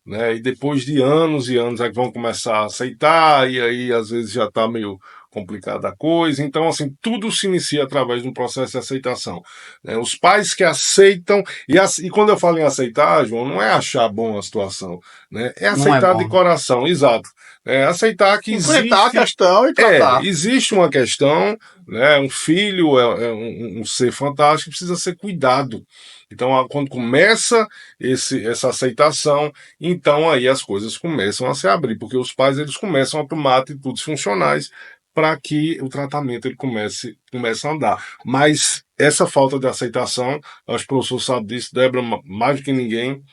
né? E depois de anos e anos é que vão começar a aceitar, e aí às vezes já está meio complicada a coisa. Então, assim, tudo se inicia através de um processo de aceitação, né? Os pais que aceitam, e quando eu falo em aceitar, João, não é achar bom a situação, né? É aceitar de coração, exato. É aceitar que enfrentar a questão e tratar. Existe uma questão, né? Um filho é um ser fantástico que precisa ser cuidado. Então, quando começa essa aceitação, então aí as coisas começam a se abrir, porque os pais eles começam a tomar atitudes funcionais para que o tratamento ele comece a andar. Mas essa falta de aceitação, acho que o professor sabe disso, Débora, mais do que ninguém,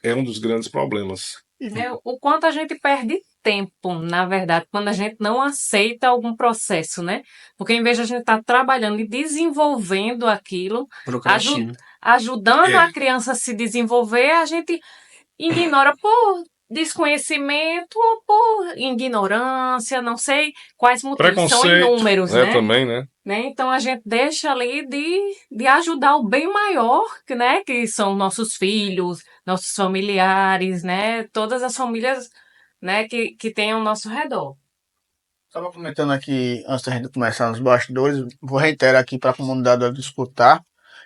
é um dos grandes problemas. O quanto a gente perde tempo, na verdade, quando a gente não aceita algum processo, né? Porque em vez de a gente estar trabalhando e desenvolvendo aquilo, ajudando a criança a se desenvolver, a gente ignora por desconhecimento ou por ignorância, não sei quais motivos, são inúmeros, né? Também, né? Então a gente deixa ali de ajudar o bem maior, né? Que são nossos filhos, nossos familiares, né? Todas as famílias, né? Que tem ao nosso redor. Estava comentando aqui, antes da gente começar nos bastidores, vou reiterar aqui para a comunidade escutar,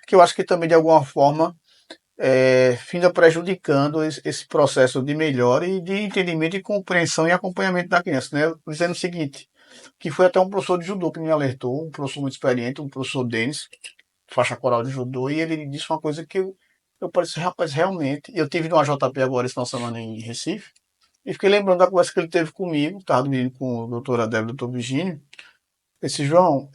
que eu acho que também de alguma forma finda prejudicando esse processo de melhora e de entendimento e compreensão e acompanhamento da criança, né? Dizendo o seguinte, que foi até um professor de judô que me alertou, um professor muito experiente, um professor Denis, faixa coral de judô, e ele disse uma coisa que eu pensei, rapaz, realmente, eu tive no AJP agora esse final de semana em Recife, e fiquei lembrando da conversa que ele teve comigo, estava dormindo com a doutora Débora e o doutor Virgínio. Esse João,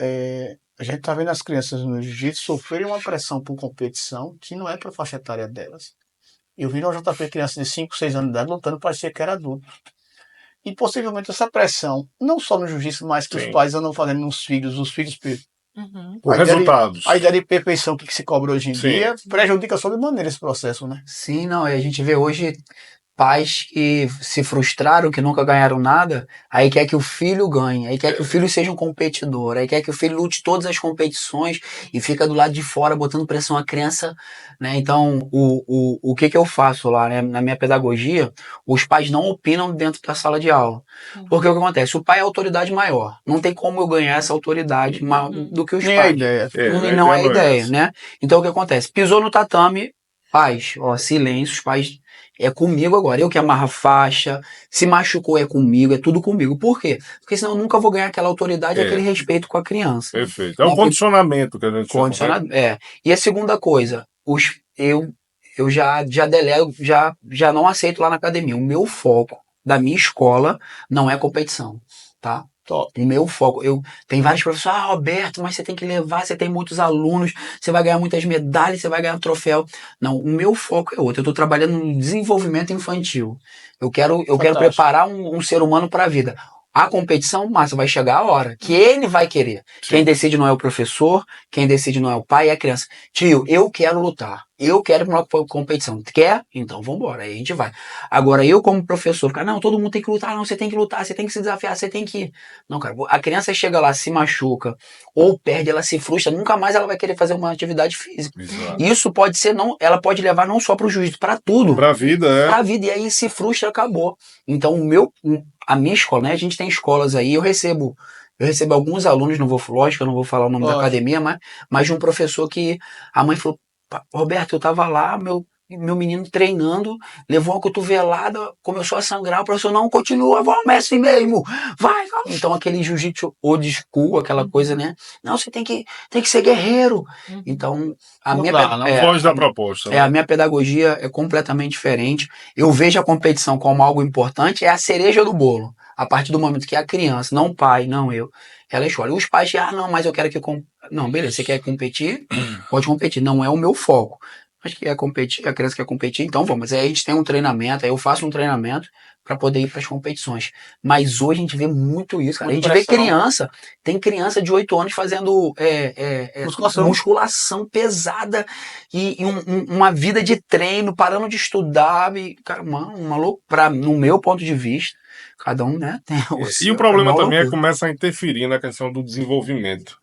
a gente está vendo as crianças no jiu-jitsu sofrerem uma pressão por competição que não é para a faixa etária delas. Eu vi no JP crianças de 5, 6 anos de idade lutando, parecia que era adulto. E possivelmente essa pressão, não só no jiu-jitsu, mas que os pais andam fazendo nos filhos, os filhos por resultados. A ideia de perfeição que se cobra hoje em dia prejudica sobremaneira esse processo, né? Sim, não, a gente vê hoje pais que se frustraram, que nunca ganharam nada, aí quer que o filho ganhe, aí quer que o filho seja um competidor, aí quer que o filho lute todas as competições e fica do lado de fora botando pressão à criança, né? Então, o que eu faço lá, né? Na minha pedagogia, os pais não opinam dentro da sala de aula. Porque o que acontece? O pai é a autoridade maior. Não tem como eu ganhar essa autoridade do que os Nem pais. a ideia. Não é a ideia, né? Então, o que acontece? Pisou no tatame, pais, silêncio, os pais... É comigo agora, eu que amarro a faixa, se machucou é comigo, é tudo comigo. Por quê? Porque senão eu nunca vou ganhar aquela autoridade e aquele respeito com a criança. Perfeito. É um condicionamento que a gente chama. E a segunda coisa, eu já delego, já não aceito lá na academia. O meu foco da minha escola não é competição, tá? O meu foco, tem vários professores, Roberto, mas você tem que levar, você tem muitos alunos, você vai ganhar muitas medalhas, você vai ganhar um troféu. Não, o meu foco é outro, eu estou trabalhando no desenvolvimento infantil. Eu quero preparar um ser humano para a vida. A competição, massa, vai chegar a hora que ele vai querer. Quem decide não é o professor, quem decide não é o pai, é a criança. Tio, eu quero lutar. Eu quero ir pra uma competição. Quer? Então vambora. Aí a gente vai. Agora, eu como professor, ficar, não, todo mundo tem que lutar, não, você tem que lutar, você tem que se desafiar, você tem que ir. Não, cara, a criança chega lá, se machuca, ou perde, ela se frustra, nunca mais ela vai querer fazer uma atividade física. Exato. Isso pode ser, não, ela pode levar não só pro jiu-jitsu, pra tudo. Pra vida, Pra vida, e aí se frustra, acabou. Então, a minha escola, né? A gente tem escolas aí, eu recebo alguns alunos, lógico, eu não vou falar o nome da academia, mas de um professor que a mãe falou, Roberto, eu tava lá, meu menino treinando, levou uma cotovelada, começou a sangrar, o professor, não, continua, vamos assim mesmo, vai. Então aquele jiu-jitsu old school, aquela coisa, né? Não, você tem que ser guerreiro. Então, foge da proposta. A minha pedagogia é completamente diferente. Eu vejo a competição como algo importante, é a cereja do bolo. A partir do momento que a criança, não o pai, não eu, ela escolhe. Os pais dizem, não, mas eu quero que... Não, beleza, você quer competir? Pode competir, não é o meu foco. Mas que quer competir, a criança quer competir, então vamos. Mas aí a gente tem um treinamento, aí eu faço um treinamento para poder ir para as competições. Mas hoje a gente vê muito isso, cara. A gente vê criança, tem criança de 8 anos fazendo musculação pesada e uma vida de treino, parando de estudar. E, cara, uma loucura, no meu ponto de vista, cada um, né? Tem e o problema também é que começa a interferir na questão do desenvolvimento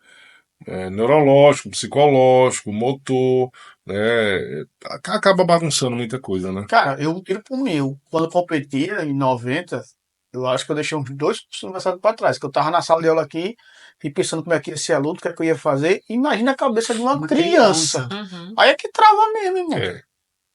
neurológico, psicológico, motor, né? Acaba bagunçando muita coisa, né? Cara, eu tiro pro meu. Quando eu competia em 90, eu acho que eu deixei uns 2 aniversários pra trás, que eu tava na sala de aula aqui e pensando como é que ia ser aluno, o que é que eu ia fazer. Imagina a cabeça de uma criança. Aí é que trava mesmo, irmão.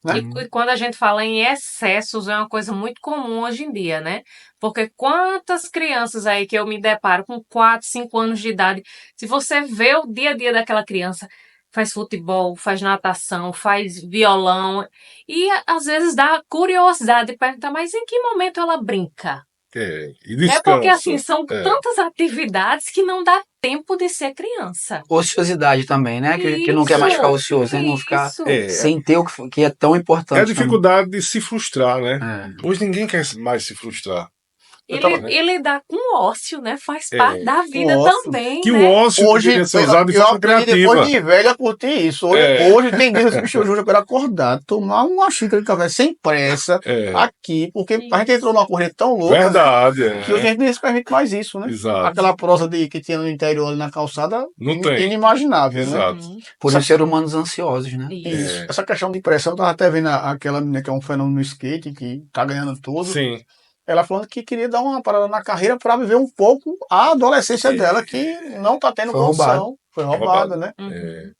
Né? E quando a gente fala em excessos, é uma coisa muito comum hoje em dia, né? Porque quantas crianças aí que eu me deparo com 4, 5 anos de idade, se você vê o dia a dia daquela criança, faz futebol, faz natação, faz violão, e às vezes dá curiosidade de perguntar, mas em que momento ela brinca? E descansa. É porque assim, são tantas atividades que não dá tempo de ser criança. Ociosidade também, né? Que não quer mais ficar ocioso, né? Não ficar sem ter o que é tão importante. É a dificuldade de se frustrar, né? Hoje ninguém quer mais se frustrar. Ele dá com o ócio, né? Faz parte da vida também. Que né? o ócio hoje deveria ser usado de forma criativa. Depois de velho, eu curti isso. Hoje tem dias que bicho, eu quero acordar, tomar uma xícara de café sem pressa aqui, porque a gente entrou numa corrente tão louca. Verdade. Que hoje a gente nem se permite mais isso, né? Exato. Aquela prosa que tinha no interior ali na calçada, inimaginável, Exato. né? Por ser humanos ansiosos, né? Isso. Essa questão de pressão, eu tava até vendo aquela menina que é um fenômeno no skate, que tá ganhando tudo. Sim. Ela falando que queria dar uma parada na carreira para viver um pouco a adolescência dela, que não tá tendo condição. Foi roubada, né?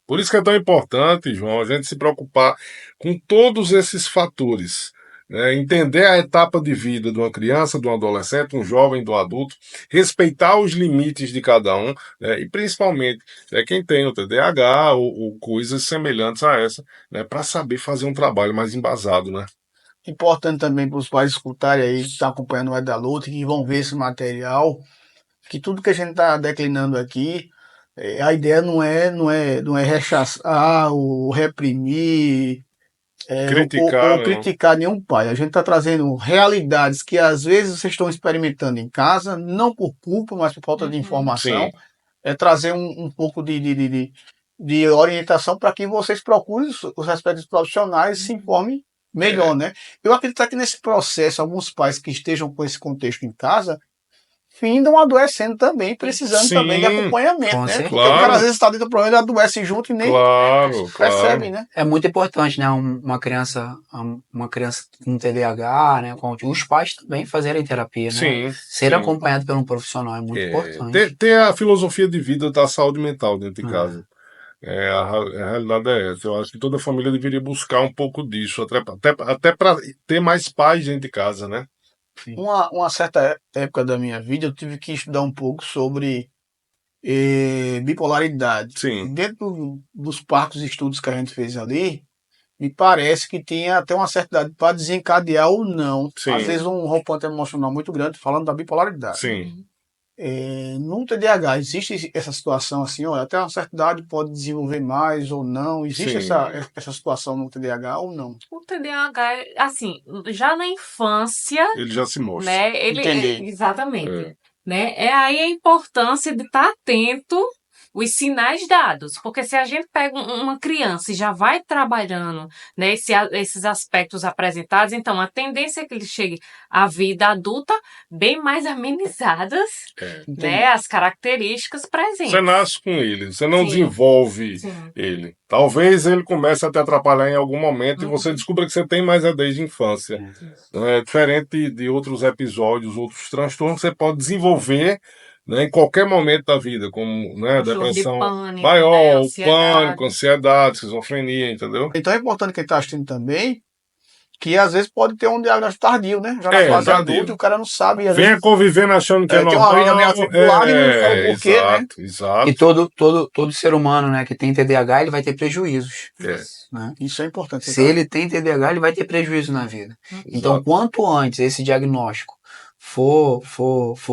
Por isso que é tão importante, João, a gente se preocupar com todos esses fatores. Né? Entender a etapa de vida de uma criança, de um adolescente, um jovem, de um adulto, respeitar os limites de cada um, né? E principalmente quem tem o TDAH ou coisas semelhantes a essa, né? Para saber fazer um trabalho mais embasado, né? Importante também para os pais escutarem aí, que estão acompanhando o É da Luta, que vão ver esse material, que tudo que a gente está declinando aqui, a ideia não é rechaçar ou reprimir, ou criticar nenhum pai. A gente está trazendo realidades que às vezes vocês estão experimentando em casa, não por culpa, mas por falta de informação. Sim. É trazer um pouco de orientação para que vocês procurem os respectivos profissionais e se informem melhor, né? Eu acredito que nesse processo, alguns pais que estejam com esse contexto em casa findam adoecendo também, precisando também de acompanhamento, né? Porque o cara às vezes está dentro do problema, ele adoece junto e nem percebe, né? É muito importante, né? Uma criança com TDAH, né? Os pais também fazerem terapia, né? Sim. Ser acompanhado por um profissional é muito importante. Ter a filosofia de vida da saúde mental dentro de casa. A realidade é essa. Eu acho que toda família deveria buscar um pouco disso, até para ter mais paz dentro de casa, né? Uma certa época da minha vida eu tive que estudar um pouco sobre bipolaridade. Sim. Dentro dos parcos de estudos que a gente fez ali, me parece que tinha até uma certa idade para desencadear ou não. Sim. Às vezes um rompante emocional muito grande falando da bipolaridade. Sim. No TDAH existe essa situação assim, olha, até uma certa idade pode desenvolver mais ou não? Existe essa situação no TDAH ou não? O TDAH, assim, já na infância... Ele já se mostra. Né, Entendi. Exatamente. né? É aí a importância de estar atento os sinais dados, porque se a gente pega uma criança e já vai trabalhando, né, esses aspectos apresentados, então a tendência é que ele chegue à vida adulta bem mais amenizadas, né, as características presentes. Você nasce com ele, você não Sim. desenvolve Sim. ele. Talvez ele comece a te atrapalhar em algum momento e você descubra que você tem mais a desde a infância. Diferente de outros episódios, outros transtornos, você pode desenvolver, né, em qualquer momento da vida, como, né, Transtorno de depressão pânico, maior, né, ansiedade. pânico, ansiedade, esquizofrenia, entendeu? Então é importante quem está assistindo também, que às vezes pode ter um diagnóstico tardio, né? Já na É, fase tardio. adulta, e o cara não sabe. E às Venha vezes convivendo achando que é tem uma vida meio normal. atribulada e não sabe o porquê, né? Exato. E todo ser humano, né, que tem TDAH, ele vai ter prejuízos. Né? Isso é importante. Se ele tem TDAH, ele vai ter prejuízo na vida. Então, Exato. quanto antes esse diagnóstico for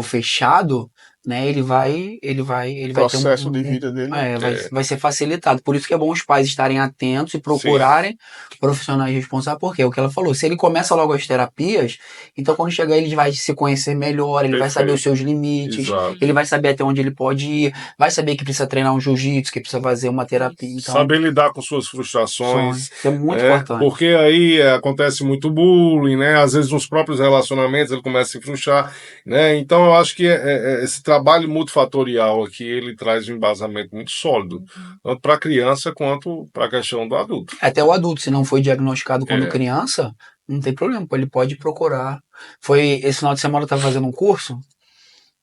fechado, né, ele vai O ter processo de vida dele. vai ser facilitado. Por isso que é bom os pais estarem atentos e procurarem profissionais responsáveis, porque é o que ela falou. Se ele começa logo as terapias, então quando chegar ele vai se conhecer melhor, ele vai saber os seus limites, Exato. ele vai saber até onde ele pode ir, vai saber que precisa treinar um jiu-jitsu, que precisa fazer uma terapia. Então, Saber lidar com suas frustrações. isso é muito importante. Porque aí acontece muito bullying, né? Às vezes nos próprios relacionamentos ele começa a se frustrar, né? Então eu acho que esse trabalho multifatorial aqui, ele traz um embasamento muito sólido, tanto para a criança quanto para a questão do adulto. Até o adulto, se não foi diagnosticado quando criança, não tem problema, ele pode procurar. Esse final de semana eu estava fazendo um curso,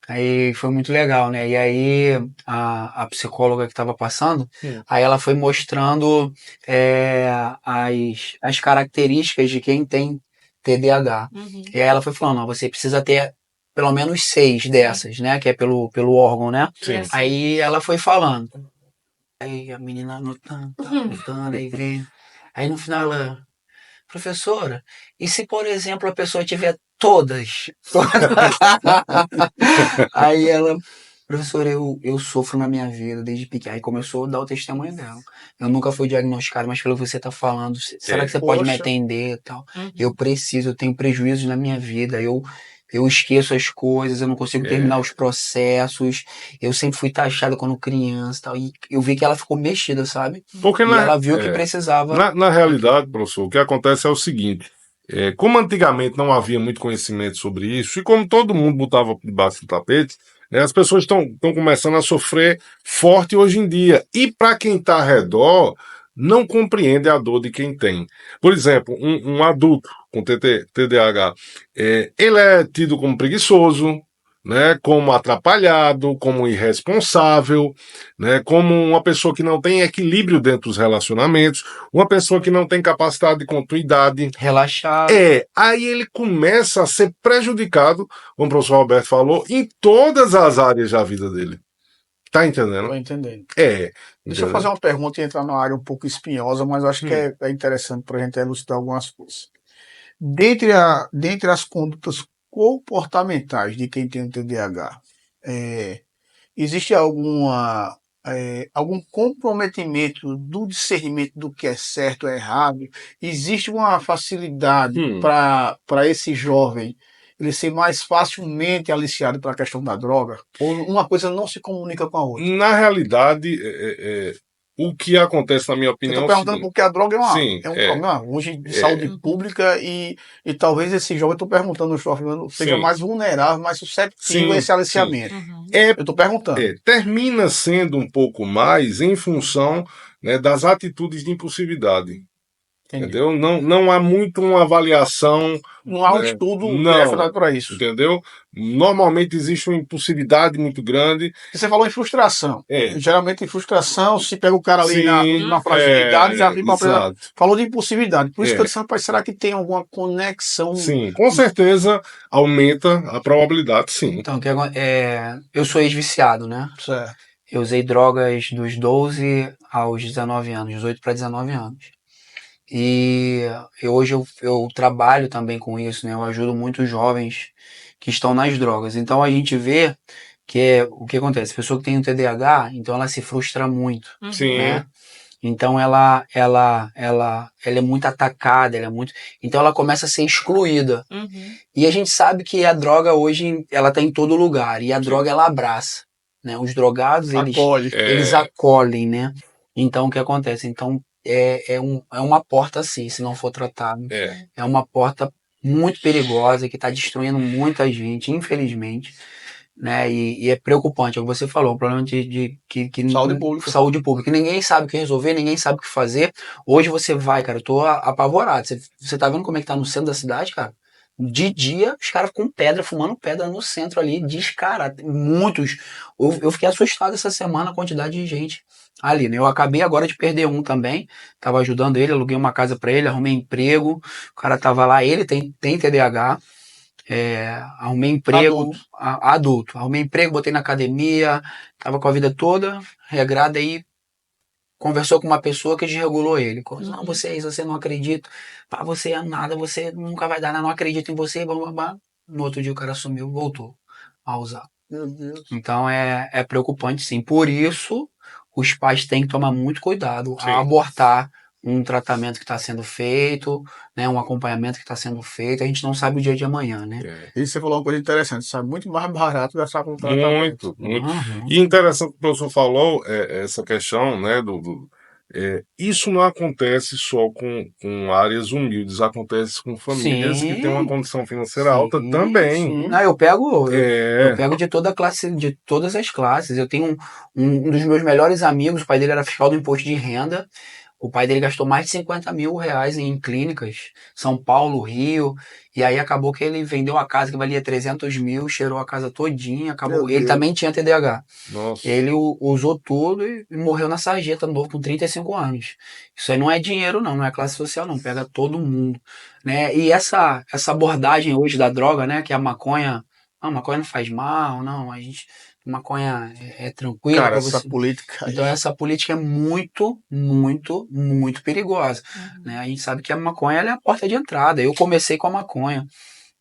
aí foi muito legal, né? E aí a psicóloga que estava passando, aí ela foi mostrando as características de quem tem TDAH. E aí ela foi falando, ó, você precisa ter pelo menos 6 dessas, né? Que é pelo órgão, né? Sim. Aí ela foi falando. Aí a menina anotando, aí vem. Aí no final ela, professora, e se por exemplo a pessoa tiver todas? Aí ela, professora, eu sofro na minha vida desde pequeno. Aí começou a dar o testemunho dela. Eu nunca fui diagnosticado, mas pelo que você está falando, será que você pode me atender e tal? Eu tenho prejuízos na minha vida, eu esqueço as coisas, eu não consigo terminar os processos, eu sempre fui taxada quando criança e tal, e eu vi que ela ficou mexida, sabe? Porque ela viu que precisava... Na realidade, professor, o que acontece é o seguinte, como antigamente não havia muito conhecimento sobre isso, e como todo mundo botava debaixo do tapete, né, as pessoas estão começando a sofrer forte hoje em dia, e para quem está ao redor, não compreende a dor de quem tem. Por exemplo, um adulto com TDAH, ele é tido como preguiçoso, né, como atrapalhado, como irresponsável, né, como uma pessoa que não tem equilíbrio dentro dos relacionamentos, uma pessoa que não tem capacidade de continuidade. Relaxado. Aí ele começa a ser prejudicado, como o professor Roberto falou, em todas as áreas da vida dele. Tá entendendo? Tô entendendo. Deixa eu fazer uma pergunta e entrar numa área um pouco espinhosa, mas eu acho que é interessante para a gente elucidar algumas coisas. Dentre as condutas comportamentais de quem tem o TDAH, existe algum comprometimento do discernimento do que é certo ou errado? Existe uma facilidade para esse jovem ele ser mais facilmente aliciado para a questão da droga? Ou uma coisa não se comunica com a outra? Na realidade, o que acontece, na minha opinião... Eu estou perguntando porque a droga é um problema hoje de saúde pública e talvez esse jovem, eu estou perguntando, seja mais vulnerável, mais suscetível a esse aliciamento. Eu estou perguntando. Termina sendo um pouco mais em função, né, das atitudes de impulsividade. Entendeu? Não há muito uma avaliação. Não há um estudo direcionado para isso. Entendeu? Normalmente existe uma impulsividade muito grande. Você falou em frustração. Geralmente em frustração, se pega o cara ali na fragilidade, já vem para falou de impulsividade. Por isso que eu disse, rapaz, será que tem alguma conexão? Sim, com certeza aumenta a probabilidade, sim. Então, eu sou ex-viciado, né? Certo. Eu usei drogas dos 12 aos 19 anos, 18 para 19 anos. E hoje eu trabalho também com isso, né? Eu ajudo muitos jovens que estão nas drogas. Então a gente vê que o que acontece? A pessoa que tem o TDAH, então ela se frustra muito. Sim. Né? Então ela é muito atacada, então ela começa a ser excluída. Uhum. E a gente sabe que a droga hoje ela tá em todo lugar e a droga ela abraça, né? Os drogados Acolhe. eles acolhem, né? Então o que acontece? Então é uma porta assim, se não for tratado. É uma porta muito perigosa que está destruindo muita gente, infelizmente, né? E é preocupante, é o que você falou, um problema que saúde pública. Ninguém sabe o que resolver, ninguém sabe o que fazer. Hoje você vai, cara, eu tô apavorado. Você tá vendo como é que tá no centro da cidade, cara? De dia, os caras com pedra, fumando pedra no centro ali, descarado. Muitos. Eu fiquei assustado essa semana a quantidade de gente ali, né? Eu acabei agora de perder um também. Tava ajudando ele, aluguei uma casa para ele, arrumei emprego. O cara tava lá, ele tem TDAH. Arrumei emprego adulto. Arrumei emprego, botei na academia, tava com a vida toda regrada aí. Conversou com uma pessoa que desregulou ele. Não, você é isso, você não acredita. Pá, você é nada, você nunca vai dar nada, não acredito em você, blá, blá, blá. No outro dia o cara sumiu, voltou a usar. Meu Deus. Então é preocupante, sim. Por isso, os pais têm que tomar muito cuidado Sim. a abortar um tratamento que está sendo feito, né, um acompanhamento que está sendo feito. A gente não sabe o dia de amanhã, né? E você falou uma coisa interessante, sabe? Muito mais barato gastar com tratamento. Muito. Uhum. E interessante que o professor falou, essa questão, né, isso não acontece só com áreas humildes, acontece com famílias que têm uma condição financeira alta também. Sim. Não, eu pego de toda classe, de todas as classes. Eu tenho um dos meus melhores amigos, o pai dele era fiscal do imposto de renda. O pai dele gastou mais de 50 mil reais em clínicas, São Paulo, Rio, e aí acabou que ele vendeu a casa que valia 300 mil, cheirou a casa todinha, acabou. Ele também tinha TDAH. Nossa. Ele usou tudo e morreu na sarjeta novo com 35 anos. Isso aí não é dinheiro não é classe social não, pega todo mundo, né? E essa abordagem hoje da droga, né, que a maconha não faz mal, não, maconha é tranquila. Cara, essa política aí. Então essa política é muito, muito, muito perigosa, né? A gente sabe que a maconha ela é a porta de entrada. Eu comecei com a maconha.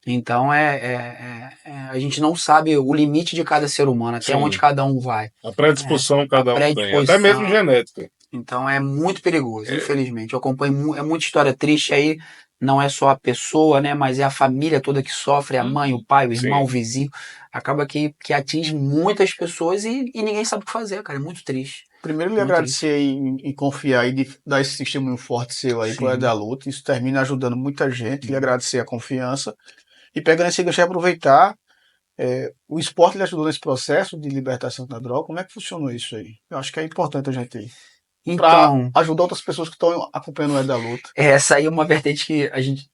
Então a gente não sabe o limite de cada ser humano, até onde cada um vai. A predisposição cada um tem, até mesmo genética. Então é muito perigoso, infelizmente. Eu acompanho muita história triste aí, não é só a pessoa, né, mas é a família toda que sofre, a mãe, o pai, o irmão, o vizinho. Acaba que atinge muitas pessoas e ninguém sabe o que fazer, cara. É muito triste. Primeiro, lhe agradecer em confiar e de dar esse testemunho forte seu aí pro da luta. Isso termina ajudando muita gente. Lhe agradecer a confiança. E pegando esse gancho, aproveitar. O esporte lhe ajudou nesse processo de libertação da droga. Como é que funcionou isso aí? Eu acho que é importante a gente então, para ajudar outras pessoas que estão acompanhando o da luta. Essa aí é uma vertente que a gente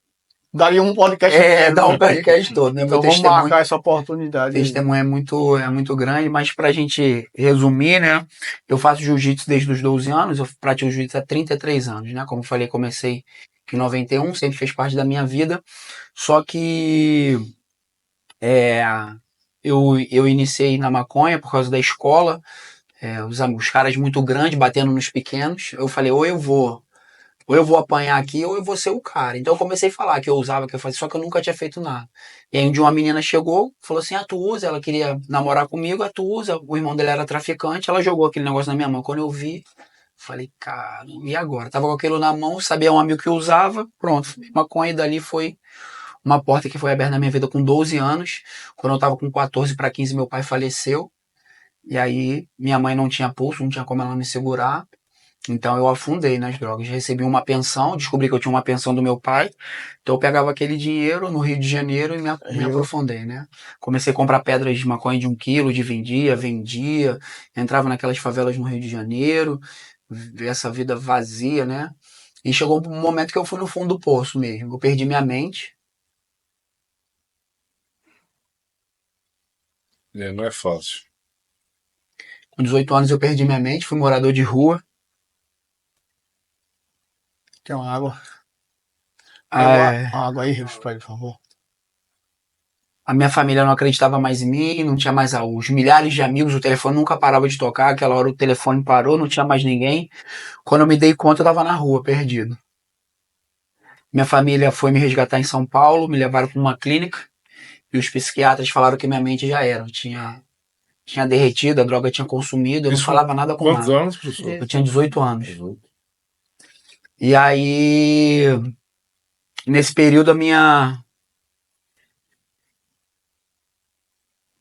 daria um podcast dá um podcast todo, né? Então vamos marcar essa oportunidade. O testemunho é muito grande, mas pra gente resumir, né? Eu faço jiu-jitsu desde os 12 anos, eu pratico jiu-jitsu há 33 anos, né? Como eu falei, comecei em 91, sempre fez parte da minha vida. Só que eu iniciei na maconha por causa da escola, os caras muito grandes batendo nos pequenos. Eu falei, ou eu vou apanhar aqui ou eu vou ser o cara. Então eu comecei a falar que eu usava, que eu fazia, só que eu nunca tinha feito nada. E aí um dia uma menina chegou, falou assim, tu usa, ela queria namorar comigo, tu usa, o irmão dela era traficante, ela jogou aquele negócio na minha mão. Quando eu vi, falei, cara, e agora? Tava com aquilo na mão, sabia um amigo que usava, pronto, maconha, e dali foi uma porta que foi aberta na minha vida com 12 anos. Quando eu tava com 14 para 15, meu pai faleceu. E aí minha mãe não tinha pulso, não tinha como ela me segurar. Então eu afundei nas drogas. Recebi uma pensão, descobri que eu tinha uma pensão do meu pai. Então eu pegava aquele dinheiro no Rio de Janeiro e me aprofundei, né? Comecei a comprar pedras de maconha de 1 quilo, vendia. Entrava naquelas favelas no Rio de Janeiro, essa vida vazia, né? E chegou um momento que eu fui no fundo do poço mesmo. Eu perdi minha mente. Não é fácil. Com 18 anos eu perdi minha mente, fui morador de rua. Quer uma água? Água aí, por favor. A minha família não acreditava mais em mim, não tinha mais os milhares de amigos, o telefone nunca parava de tocar, aquela hora o telefone parou, não tinha mais ninguém. Quando eu me dei conta, eu tava na rua, perdido. Minha família foi me resgatar em São Paulo, me levaram para uma clínica e os psiquiatras falaram que minha mente já era. Tinha derretido, a droga tinha consumido, eu não falava nada com nada. Quantos anos, professor? Eu tinha 18 anos. E aí, nesse período, a minha...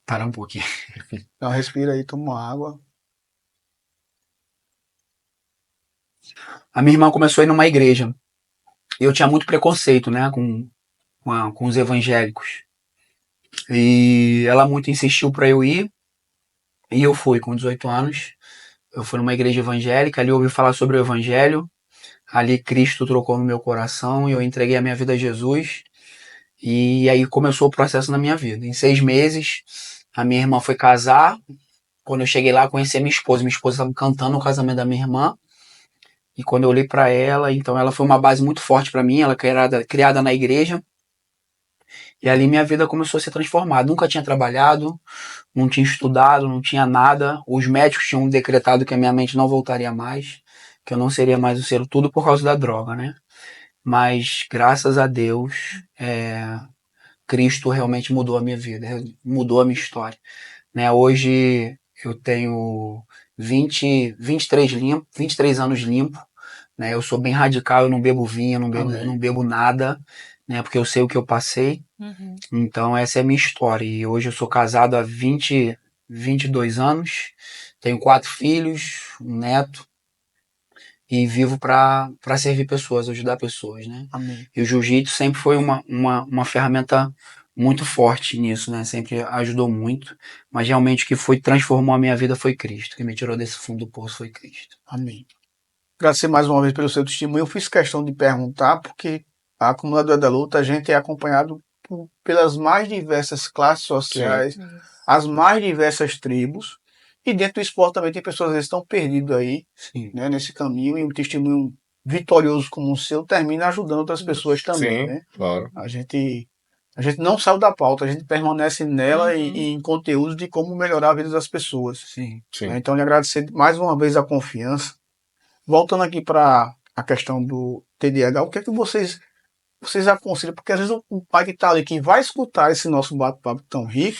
Parar um pouquinho. Então respira aí, toma uma água. A minha irmã começou a ir numa igreja. Eu tinha muito preconceito, né, com os evangélicos. E ela muito insistiu para eu ir. E eu fui com 18 anos. Eu fui numa igreja evangélica. Ali eu ouvi falar sobre o evangelho. Ali Cristo trocou no meu coração e eu entreguei a minha vida a Jesus. E aí começou o processo na minha vida. Em 6 meses, a minha irmã foi casar. Quando eu cheguei lá, conheci a minha esposa. Minha esposa estava cantando o casamento da minha irmã. E quando eu olhei para ela, então ela foi uma base muito forte para mim. Ela criada na igreja. E ali minha vida começou a ser transformada. Nunca tinha trabalhado, não tinha estudado, não tinha nada. Os médicos tinham decretado que a minha mente não voltaria mais, que eu não seria mais o ser, tudo por causa da droga, né? Mas graças a Deus, Cristo realmente mudou a minha vida, mudou a minha história. Né? Hoje eu tenho 23 anos limpo. Né? Eu sou bem radical, eu não bebo vinho, não bebo nada, né? Porque eu sei o que eu passei. Uhum. Então essa é a minha história. E hoje eu sou casado há 22 anos, tenho 4 filhos, um neto, e vivo para servir pessoas, ajudar pessoas, né? Amém. E o jiu-jitsu sempre foi uma ferramenta muito forte nisso, né? Sempre ajudou muito, mas realmente o que transformou a minha vida foi Cristo, que me tirou desse fundo do poço foi Cristo. Amém. Agradecer mais uma vez pelo seu testemunho. Eu fiz questão de perguntar, porque a comunidade da luta, a gente é acompanhado pelas mais diversas classes sociais, as mais diversas tribos, e dentro do esporte também tem pessoas às vezes estão perdidas aí, né, nesse caminho, e um testemunho vitorioso como o seu termina ajudando outras pessoas também. Sim, né? claro. A gente não saiu da pauta, a gente permanece nela e em conteúdos de como melhorar a vida das pessoas. Sim. Então, lhe agradecer mais uma vez a confiança. Voltando aqui para a questão do TDAH, o que é que vocês aconselham? Porque às vezes o pai que está ali, que vai escutar esse nosso bate-papo tão rico,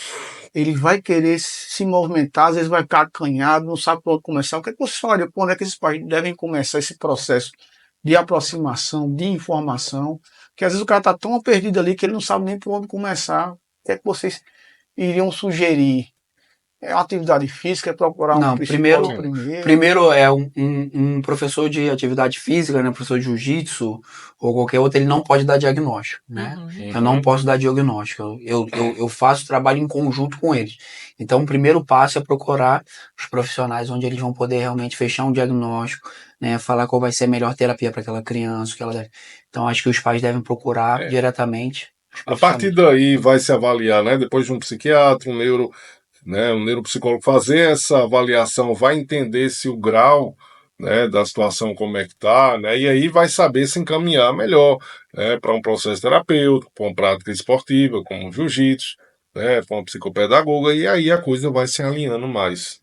ele vai querer se movimentar, às vezes vai ficar acanhado, não sabe por onde começar. O que é que vocês falariam? Por onde é que esses pais devem começar esse processo de aproximação, de informação? Que às vezes o cara está tão perdido ali que ele não sabe nem por onde começar. O que é que vocês iriam sugerir? É uma atividade física, é procurar um psicólogo primeiro é um professor de atividade física, né, professor de jiu-jitsu ou qualquer outro, ele não pode dar diagnóstico, né? Eu não posso dar diagnóstico, eu faço trabalho em conjunto com eles. Então o primeiro passo é procurar os profissionais onde eles vão poder realmente fechar um diagnóstico, né, falar qual vai ser a melhor terapia para aquela criança, o que ela deve. Então acho que os pais devem procurar diretamente. A partir daí vai se avaliar, né? Depois de um psiquiatra, um neuropsicólogo fazer essa avaliação, vai entender se o grau, né, da situação como é que tá, né? E aí vai saber se encaminhar melhor, né, para um processo terapêutico, para uma prática esportiva, como o jiu-jitsu, né, para uma psicopedagoga, e aí a coisa vai se alinhando mais.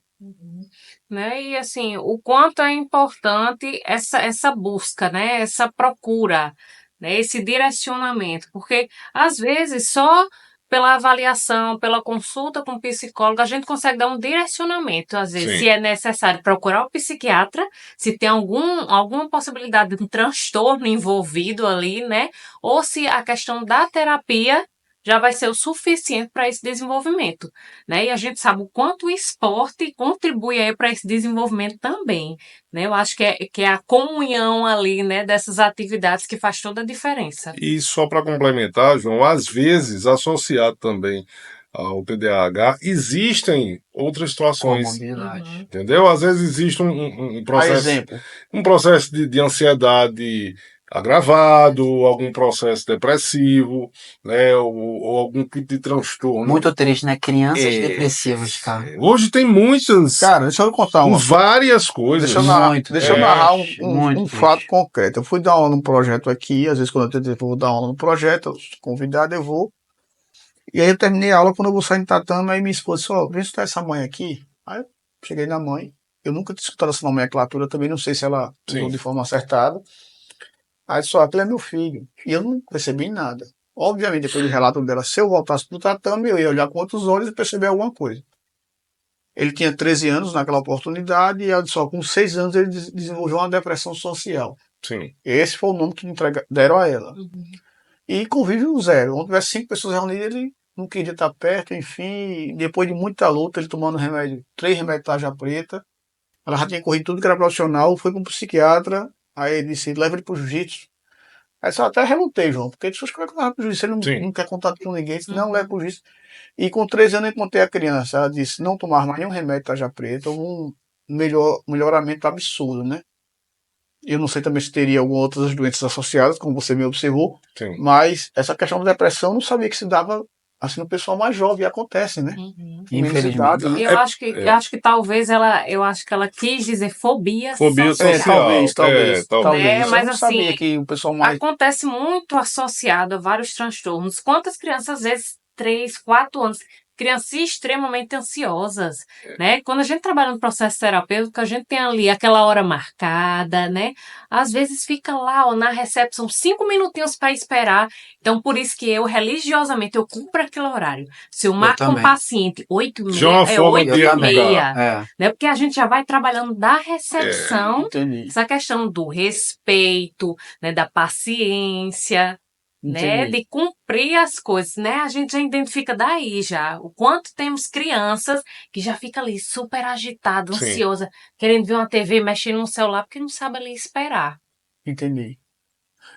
Né? E assim, o quanto é importante essa busca, né? Essa procura, né? Esse direcionamento, porque às vezes só pela avaliação, pela consulta com o psicólogo, a gente consegue dar um direcionamento, às vezes, se é necessário procurar o psiquiatra, se tem alguma possibilidade de um transtorno envolvido ali, né? Ou se a questão da terapia já vai ser o suficiente para esse desenvolvimento, né? E a gente sabe o quanto o esporte contribui aí para esse desenvolvimento também, né? Eu acho que é a comunhão ali, né, dessas atividades que faz toda a diferença. E só para complementar, João, às vezes associado também ao TDAH, existem outras situações, entendeu? Às vezes existe um processo de ansiedade agravado, algum processo depressivo, né, ou algum tipo de transtorno. Muito triste, né? Crianças depressivas, cara. Hoje tem muitas. Cara, deixa eu contar várias coisas. Deixa eu narrar um fato concreto. Eu fui dar aula num projeto aqui, às vezes quando eu vou dar aula no projeto, eu sou convidado, eu vou. E aí eu terminei a aula, quando eu vou sair no tatame, aí minha esposa disse, vem escutar essa mãe aqui. Aí eu cheguei na mãe, eu nunca tinha escutado essa nomenclatura, também não sei se ela usou de forma acertada. Aí só, aquele é meu filho. E eu não percebi nada. Obviamente, depois do relato dela, se eu voltasse pro tatame, eu ia olhar com outros olhos e perceber alguma coisa. Ele tinha 13 anos naquela oportunidade e só com 6 anos ele desenvolveu uma depressão social. Sim. Esse foi o nome que deram a ela. Uhum. E convívio zero. Onde tivesse 5 pessoas reunidas, ele não queria estar perto, enfim. Depois de muita luta, ele tomando remédio, 3 remédios de tarja preta. Ela já tinha corrido tudo que era profissional, foi para um psiquiatra. Aí ele disse, leva ele pro jiu-jitsu. Aí só até relutei, João, porque ele disse, como é que eu levo pro jiu-jitsu? Ele Sim. não quer contato com ninguém. Disse, não, leva pro jiu-jitsu. E com 13 anos eu encontrei a criança. Ela disse, não tomar mais nenhum remédio de tarja preta, um melhoramento absurdo, né? Eu não sei também se teria algumas outras doenças associadas, como você me observou, Sim. mas essa questão da depressão eu não sabia que se dava assim no pessoal mais jovem, e acontece, né? Uhum. Infelizmente. Né? Eu acho que talvez eu acho que ela quis dizer fobia Fobia social. social. Talvez. Né? Eu Mas não sabia assim, que o pessoal mais... acontece muito associado a vários transtornos. Quantas crianças, às vezes, 3, 4 anos, crianças extremamente ansiosas, né? Quando a gente trabalha no processo terapêutico, a gente tem ali aquela hora marcada, né? Às vezes fica lá, ó, na recepção, 5 minutinhos para esperar. Então, por isso que eu, religiosamente, eu cumpro aquele horário. Se eu marco um também. paciente 8h30, Já é uma forma é de 8h30. É. Né? Porque a gente já vai trabalhando da recepção, Entendi. essa questão do respeito, né, da paciência, né, Entendi. de cumprir as coisas, né? A gente já identifica daí já o quanto temos crianças que já fica ali super agitada, Sim. ansiosa, querendo ver uma TV, mexendo no celular porque não sabe ali esperar. Entendi.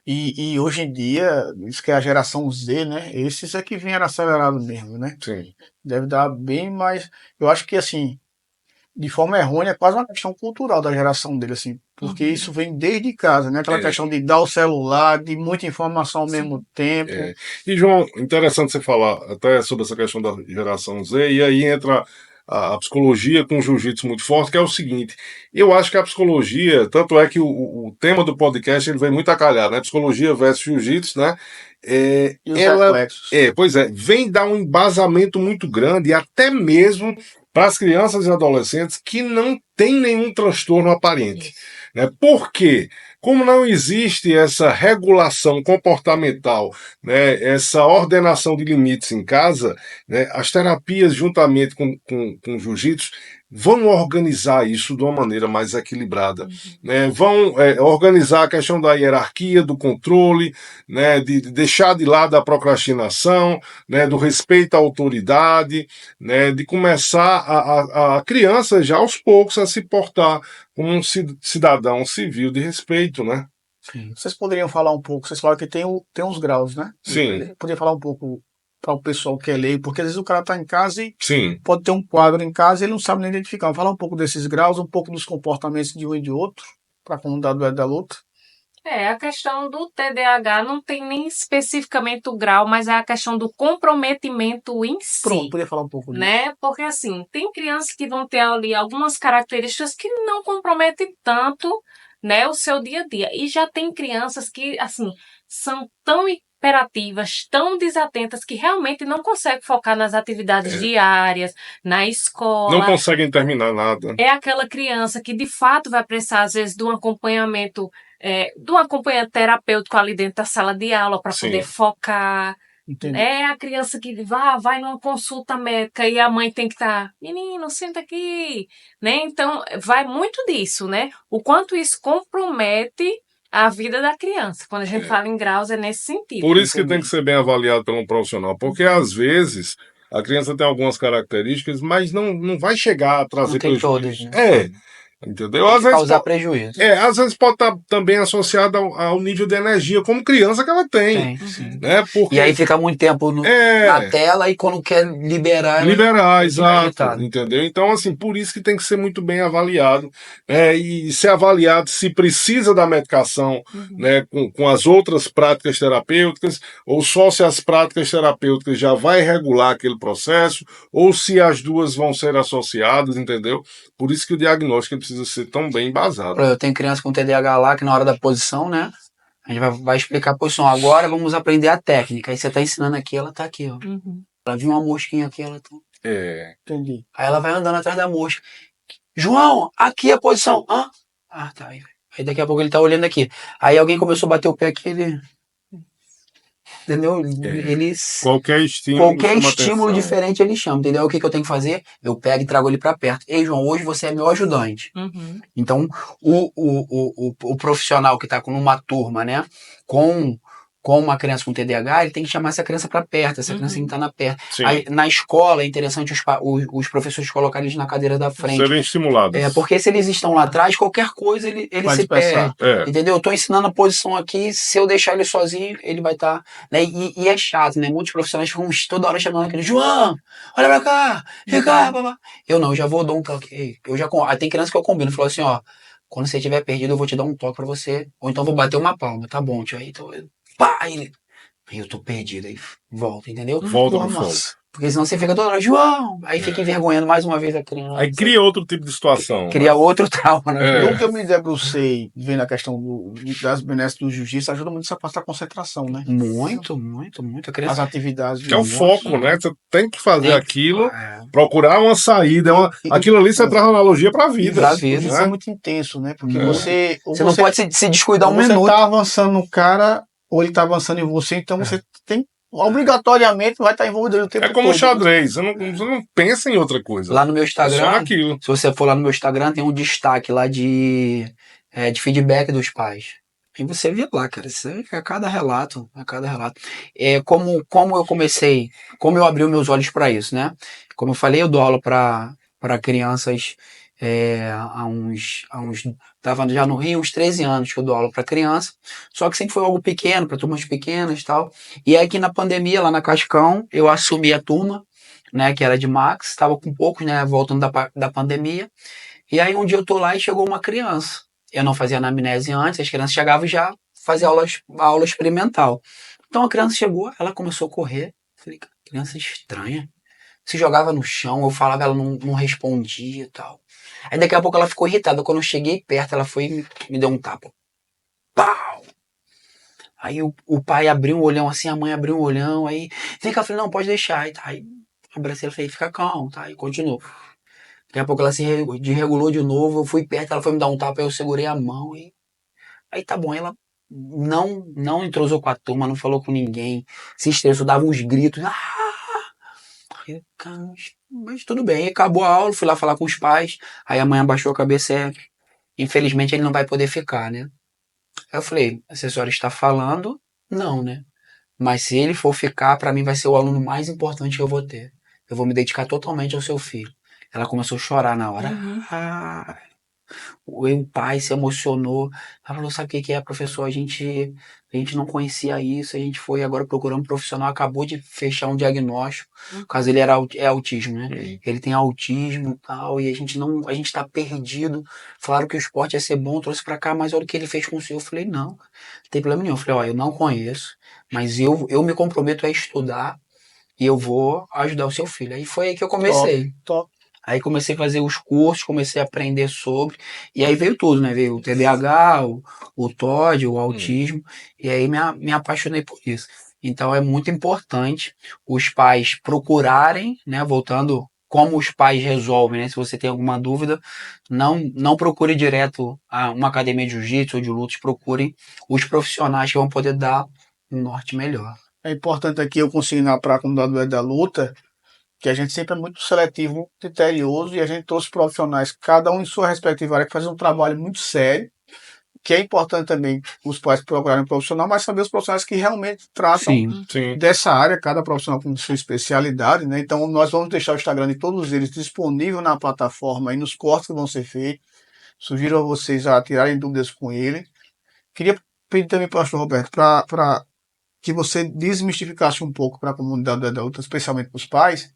E hoje em dia, isso que é a geração Z, né? Esses é que vieram acelerado mesmo, né? Sim. Deve dar bem mais... Eu acho que, assim, de forma errônea, é quase uma questão cultural da geração dele, assim, porque Uhum. isso vem desde casa, né? Aquela É. questão de dar o celular, de muita informação ao Sim. mesmo tempo. É. E, João, interessante você falar até sobre essa questão da geração Z, e aí entra a psicologia com o jiu-jitsu muito forte, que é o seguinte, eu acho que a psicologia, tanto é que o tema do podcast ele vem muito a calhar, né? Psicologia versus jiu-jitsu, né? E os Ela, reflexos. pois é, vem dar um embasamento muito grande, até mesmo para as crianças e adolescentes que não têm nenhum transtorno aparente. Né? Por quê? Como não existe essa regulação comportamental, né, essa ordenação de limites em casa, né, as terapias, juntamente com o jiu-jitsu, vão organizar isso de uma maneira mais equilibrada. Uhum. Né, vão organizar a questão da hierarquia, do controle, né, de deixar de lado a procrastinação, né, do respeito à autoridade, né, de começar a criança já aos poucos a se portar como um cidadão civil de respeito, né? Sim. Vocês poderiam falar um pouco, vocês falaram que tem uns graus, né? Sim. Poderia falar um pouco para o pessoal que é leigo, porque às vezes o cara está em casa e Sim. pode ter um quadro em casa e ele não sabe nem identificar. Falar um pouco desses graus, um pouco dos comportamentos de um e de outro, para a comunidade da luta. A questão do TDAH não tem nem especificamente o grau, mas é a questão do comprometimento em si. Pronto, podia falar um pouco disso. Né? Porque assim, tem crianças que vão ter ali algumas características que não comprometem tanto, né, o seu dia a dia. E já tem crianças que, assim, são tão hiperativas, tão desatentas, que realmente não conseguem focar nas atividades diárias, na escola. Não conseguem terminar nada. É aquela criança que, de fato, vai precisar, às vezes, de um acompanhamento terapêutico ali dentro da sala de aula para Sim. poder focar. Entendi. É a criança que vai numa consulta médica e a mãe tem que estar, menino, senta aqui, né? Então, vai muito disso, né? O quanto isso compromete a vida da criança. Quando a gente fala em graus, é nesse sentido. Por isso que tem que ser bem avaliado por um profissional, porque às vezes a criança tem algumas características, mas não vai chegar a trazer Não tem prejuízo. todas, né? Entendeu? Às vezes Causar prejuízo. às vezes pode estar também associado ao nível de energia como criança que ela tem. Sim. Né? Porque E aí fica muito tempo na tela e quando quer liberar... liberar, exato, irritado. entendeu? Então, assim, por isso que tem que ser muito bem avaliado, e ser avaliado se precisa da medicação, né, com as outras práticas terapêuticas, ou só se as práticas terapêuticas já vai regular aquele processo, ou se as duas vão ser associadas, entendeu? Por isso que o diagnóstico precisa ser tão bem embasado. Eu tenho criança com TDAH lá que na hora da posição, né? A gente vai explicar a posição. Agora vamos aprender a técnica. Aí você tá ensinando aqui, ela tá aqui, ó. Ela viu uma mosquinha aqui, ela tá... Entendi. Aí ela vai andando atrás da mosca. João, aqui é a posição. Hã? Ah, tá. Aí daqui a pouco ele tá olhando aqui. Aí alguém começou a bater o pé aqui, ele... entendeu? É. Eles... Qualquer estímulo Qualquer chama estímulo atenção. diferente ele chama, entendeu? O que eu tenho que fazer? Eu pego e trago ele pra perto. Ei, João, hoje você é meu ajudante. Uhum. Então, o profissional que tá numa turma, né, com uma criança com TDAH, ele tem que chamar essa criança para perto, essa criança tem que estar na perto. Sim. Aí, na escola, é interessante os professores colocarem eles na cadeira da frente. Serem estimulados. Porque se eles estão lá atrás, qualquer coisa ele Vai se dispersar. perde. Entendeu? Eu tô ensinando a posição aqui, se eu deixar ele sozinho, ele vai estar... né? E é chato, né? Muitos profissionais ficam toda hora chamando aquele, João, olha pra cá, vem cá, papá. Eu não, eu já vou dar um toque. Ei, tem criança que eu combino, falou assim, ó, quando você estiver perdido, eu vou te dar um toque pra você, ou então vou bater uma palma, tá bom, tio? Aí, então, pá, aí eu tô perdido, aí volta, entendeu? Volta Porra, pro massa. foco. Porque senão você fica toda hora, João, aí fica envergonhando mais uma vez a criança. Aí cria outro tipo de situação. Cria outro trauma, né? E o que eu me debrucei vendo a questão das benesses do jiu-jitsu ajuda muito essa parte da concentração, né? Muito. A As criança... atividades. Que é o foco, né? Você tem que fazer aquilo, É. procurar uma saída. Aquilo ali você traz uma analogia pra vida. Pra O vida, jiu-jitsu é muito intenso, né? Porque você não pode se descuidar um você minuto. tá avançando no cara ou ele tá avançando em você, então você tem obrigatoriamente vai estar envolvido o tempo É como todo. xadrez, você não pensa em outra coisa. Lá no meu É só Instagram, naquilo. se você for lá no meu Instagram, tem um destaque lá de feedback dos pais. E você vê lá, cara, isso é a cada relato, como eu comecei, como eu abri os meus olhos para isso, né? Como eu falei, eu dou aula para crianças tava já no Rio, uns 13 anos que eu dou aula para criança, só que sempre foi algo pequeno, para turmas pequenas e tal. E aí aqui na pandemia, lá na Cascão, eu assumi a turma, né, que era de Max, estava com poucos, né, voltando da pandemia. E aí um dia eu tô lá e chegou uma criança. Eu não fazia anamnese antes, as crianças chegavam e já faziam aula experimental. Então a criança chegou, ela começou a correr. Falei, criança estranha. Se jogava no chão, eu falava, ela não respondia e tal. Aí daqui a pouco ela ficou irritada. Quando eu cheguei perto, ela foi e me deu um tapa. Pau! Aí o pai abriu um olhão assim, a mãe abriu um olhão, aí vem cá, eu falei, não, pode deixar. Aí abracei ela e falei, fica calmo, tá? E continuou. Daqui a pouco ela se desregulou de novo, eu fui perto, ela foi me dar um tapa, aí eu segurei a mão e... Aí tá bom, ela não entrosou com a turma, não falou com ninguém, se estressou, dava uns gritos. Aí, cara, mas tudo bem, acabou a aula, fui lá falar com os pais, aí a mãe abaixou a cabeça, infelizmente ele não vai poder ficar, né? Aí eu falei, a senhora está falando? Não, né? Mas se ele for ficar, para mim vai ser o aluno mais importante que eu vou ter. Eu vou me dedicar totalmente ao seu filho. Ela começou a chorar na hora. O pai se emocionou. Ela falou, sabe o que é, professor? A gente não conhecia isso, a gente foi agora procurando um profissional, acabou de fechar um diagnóstico. No caso, ele é autismo, né? Ele tem autismo e tal, e a gente tá perdido. Falaram que o esporte ia ser bom, trouxe pra cá, mas olha o que ele fez com o senhor. Eu falei, não tem problema nenhum. Eu falei, ó, eu não conheço, mas eu me comprometo a estudar e eu vou ajudar o seu filho. Aí foi aí que eu comecei. Top. Aí comecei a fazer os cursos, comecei a aprender sobre, e aí veio tudo, né? Veio o TDAH, o TOD, o autismo, e aí me apaixonei por isso. Então é muito importante os pais procurarem, né? Voltando, como os pais resolvem, né? Se você tem alguma dúvida, não procure direto a uma academia de jiu-jitsu ou de lutas, procurem os profissionais que vão poder dar um norte melhor. É importante aqui eu consignar para a comunidade da luta que a gente sempre é muito seletivo, muito criterioso, e a gente trouxe profissionais, cada um em sua respectiva área, que fazem um trabalho muito sério, que é importante também os pais procurarem um profissional, mas saber os profissionais que realmente tratam Sim. dessa área, cada profissional com sua especialidade, né? Então nós vamos deixar o Instagram de todos eles disponível na plataforma e nos cortes que vão ser feitos. Sugiro a vocês a tirarem dúvidas com ele. Queria pedir também para o pastor Roberto para que você desmistificasse um pouco para a comunidade da luta, especialmente para os pais,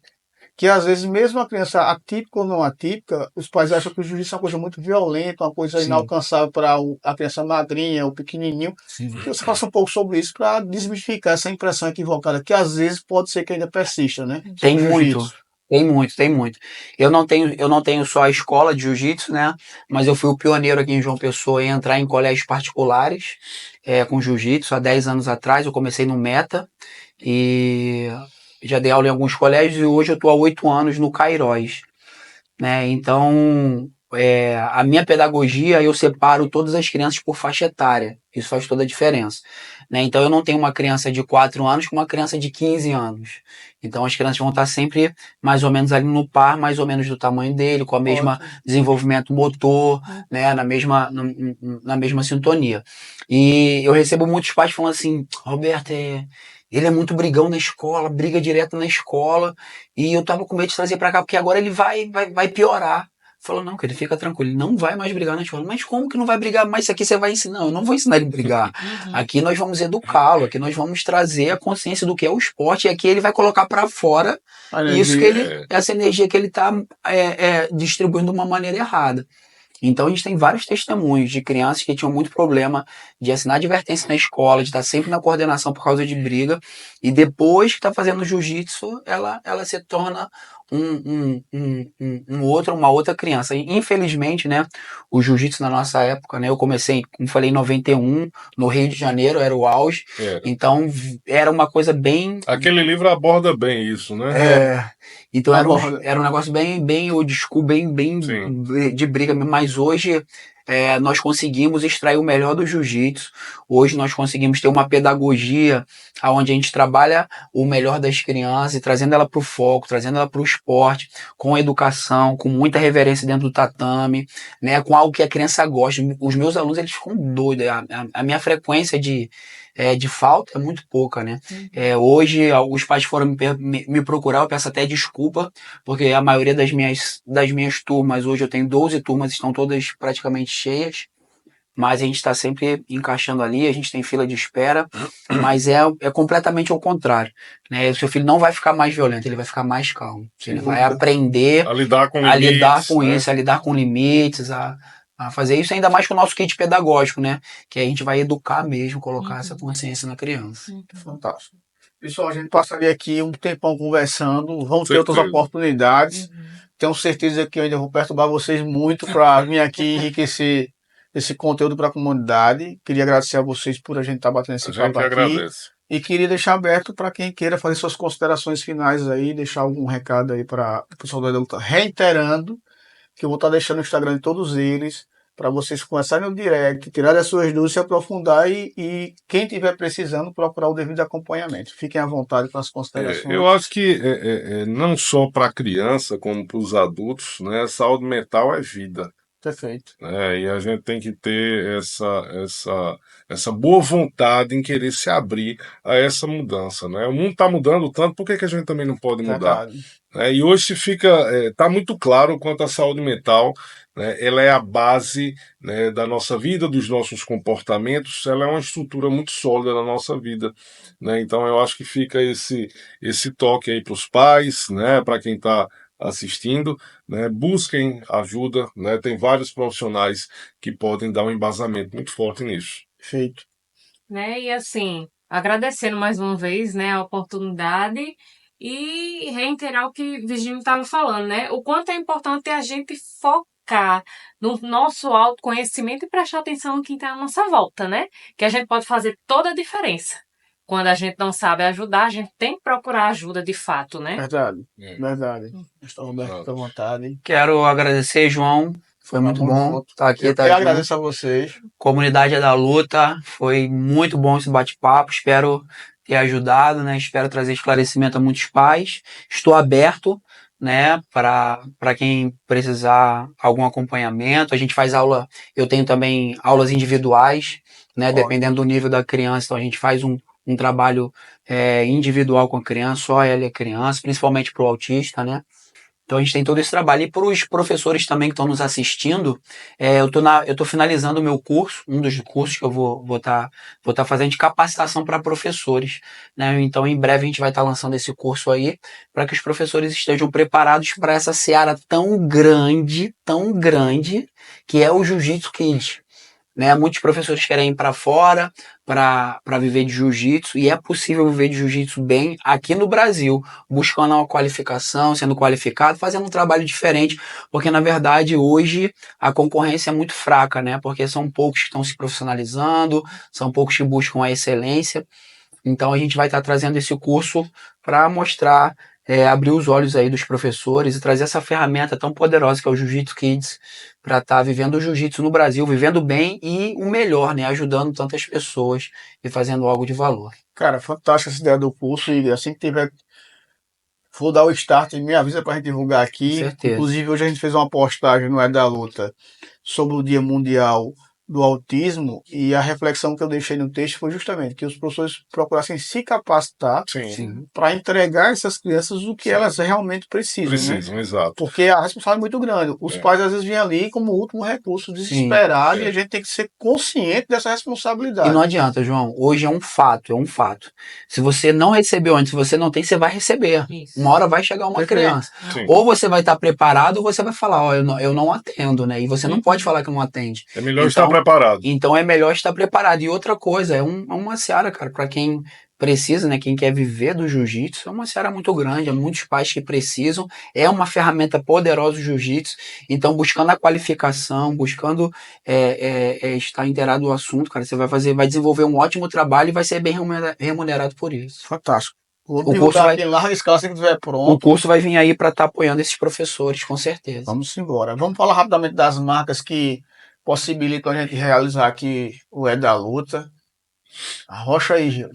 que às vezes mesmo a criança atípica ou não atípica, os pais acham que o jiu-jitsu é uma coisa muito violenta, uma coisa inalcançável para a criança magrinha, o pequenininho. Que você faça um pouco sobre isso para desmistificar essa impressão equivocada, que às vezes pode ser que ainda persista, né? Tem muito. Eu não tenho só a escola de jiu-jitsu, né? Mas eu fui o pioneiro aqui em João Pessoa em entrar em colégios particulares com jiu-jitsu. Há 10 anos atrás eu comecei no Meta e já dei aula em alguns colégios e hoje eu estou há 8 anos no Cairóis, né? Então, a minha pedagogia, eu separo todas as crianças por faixa etária. Isso faz toda a diferença. né? Então eu não tenho uma criança de 4 anos com uma criança de 15 anos. Então as crianças vão estar sempre mais ou menos ali no par, mais ou menos do tamanho dele, com a mesma desenvolvimento motor, né? Na mesma sintonia. E eu recebo muitos pais falando assim, Roberto, ele é muito brigão na escola, briga direto na escola, e eu tava com medo de trazer pra cá, porque agora ele vai piorar. Falou, não, querido, fica tranquilo, ele não vai mais brigar na escola. Mas como que não vai brigar? Mas isso aqui você vai ensinar. Eu não vou ensinar ele a brigar. Aqui nós vamos educá-lo, aqui nós vamos trazer a consciência do que é o esporte, e aqui ele vai colocar para fora isso que essa energia que ele está distribuindo de uma maneira errada. Então a gente tem vários testemunhos de crianças que tinham muito problema de assinar advertência na escola, de estar sempre na coordenação por causa de briga, e depois que está fazendo jiu-jitsu, ela se torna uma outra criança. E, infelizmente, né, o jiu-jitsu na nossa época, né, eu comecei, como falei, em 91, no Rio de Janeiro, era o auge, então era uma coisa bem... Aquele livro aborda bem isso, né? Então era um negócio bem old school, bem de briga, mas hoje nós conseguimos extrair o melhor do jiu-jitsu. Hoje nós conseguimos ter uma pedagogia onde a gente trabalha o melhor das crianças, e trazendo ela para o foco, trazendo ela para o esporte, com educação, com muita reverência dentro do tatame, né, com algo que a criança gosta. Os meus alunos, eles ficam doidos. A minha frequência de falta é muito pouca, né? Hoje, os pais foram me procurar, eu peço até desculpa, porque a maioria das minhas turmas, hoje eu tenho 12 turmas, estão todas praticamente cheias, mas a gente está sempre encaixando ali, a gente tem fila de espera, mas é completamente ao contrário, né? O seu filho não vai ficar mais violento, ele vai ficar mais calmo. Ele vai aprender a lidar com isso, a lidar com limites, a fazer isso, ainda mais com o nosso kit pedagógico, né? Que a gente vai educar mesmo, colocar essa consciência na criança. Fantástico. Pessoal, a gente passaria aqui um tempão conversando, vamos ter outras oportunidades. Tenho certeza que eu ainda vou perturbar vocês muito para vir aqui enriquecer esse conteúdo para a comunidade. Queria agradecer a vocês por a gente estar batendo esse papo aqui. Agradece. E queria deixar aberto para quem queira fazer suas considerações finais aí, deixar algum recado aí para o pessoal da luta. Reiterando que eu vou estar deixando o Instagram de todos eles, para vocês começarem no direct, tirar as suas dúvidas, se aprofundar e quem estiver precisando, procurar o devido acompanhamento. Fiquem à vontade para as considerações. Eu acho que não só para a criança, como para os adultos, né, saúde mental é vida. Perfeito. E a gente tem que ter essa boa vontade em querer se abrir a essa mudança, né? O mundo está mudando tanto, por que a gente também não pode mudar? E hoje está muito claro quanto à saúde mental, né? Ela é a base, né, da nossa vida, dos nossos comportamentos, ela é uma estrutura muito sólida da nossa vida, né? Então eu acho que fica esse toque aí para os pais, né, para quem está assistindo, né, busquem ajuda, né, tem vários profissionais que podem dar um embasamento muito forte nisso. Perfeito. Né, e assim, agradecendo mais uma vez, né, a oportunidade e reiterar o que o Virgínio estava falando, né, o quanto é importante a gente focar no nosso autoconhecimento e prestar atenção em quem está à nossa volta, né, que a gente pode fazer toda a diferença. Quando a gente não sabe ajudar, a gente tem que procurar ajuda de fato, né? Verdade. Estou aberto à vontade. Quero agradecer, João. Foi muito bom estar aqui. Eu agradeço a vocês. Comunidade da Luta. Foi muito bom esse bate-papo. Espero ter ajudado, né? Espero trazer esclarecimento a muitos pais. Estou aberto, né, para quem precisar algum acompanhamento. A gente faz aula, eu tenho também aulas individuais, né, dependendo do nível da criança. Então a gente faz um trabalho individual com a criança, só ela e a criança, principalmente para o autista, né? Então a gente tem todo esse trabalho. E para os professores também que estão nos assistindo, eu tô finalizando o meu curso, um dos cursos que eu vou tá fazendo de capacitação para professores, né? Então em breve a gente vai estar lançando esse curso aí, para que os professores estejam preparados para essa seara tão grande, que é o Jiu-Jitsu Kids. Né? Muitos professores querem ir para fora para viver de jiu-jitsu, e é possível viver de jiu-jitsu bem aqui no Brasil, buscando uma qualificação, sendo qualificado, fazendo um trabalho diferente, porque na verdade hoje a concorrência é muito fraca, né? Porque são poucos que estão se profissionalizando, são poucos que buscam a excelência. Então a gente vai estar trazendo esse curso para mostrar abrir os olhos aí dos professores e trazer essa ferramenta tão poderosa que é o Jiu-Jitsu Kids para estar vivendo o jiu-jitsu no Brasil, vivendo bem e o melhor, né? Ajudando tantas pessoas e fazendo algo de valor. Cara, fantástica essa ideia do curso e assim que tiver, for dar o start, me avisa pra gente divulgar Com aqui. certeza. Inclusive, hoje a gente fez uma postagem no É da Luta sobre o Dia Mundial do Autismo e a reflexão que eu deixei no texto foi justamente que os professores procurassem se capacitar Sim, para entregar a essas crianças o que elas realmente precisam, né? precisam, exato. Porque a responsabilidade é muito grande. Os pais às vezes vêm ali como último recurso, desesperado, e a gente tem que ser consciente dessa E responsabilidade. não adianta, João. Hoje é um fato, é um fato. Se você não recebeu antes, se você não tem, você vai receber. Isso. Uma hora vai chegar uma Perfeito. criança. Sim. Ou você vai estar preparado, ou você vai falar, ó, eu não atendo, né? E você não pode falar que não atende. É melhor estar preparado. Então é melhor estar preparado. E outra coisa, é uma seara, cara, para quem precisa, né? Quem quer viver do jiu-jitsu, é uma seara muito grande, há muitos pais que precisam, é uma ferramenta poderosa o jiu-jitsu. Então, buscando a qualificação, buscando estar inteirado do assunto, cara, você vai desenvolver um ótimo trabalho e vai ser bem remunerado por isso. Fantástico. Vou curso divulgar vai- aqui em larga escala assim que estiver O pronto. curso vai vir aí para estar apoiando esses professores, com certeza. Vamos embora. Vamos falar rapidamente das marcas que possibilitam a gente realizar aqui o É da Luta. Arrocha aí, Gil.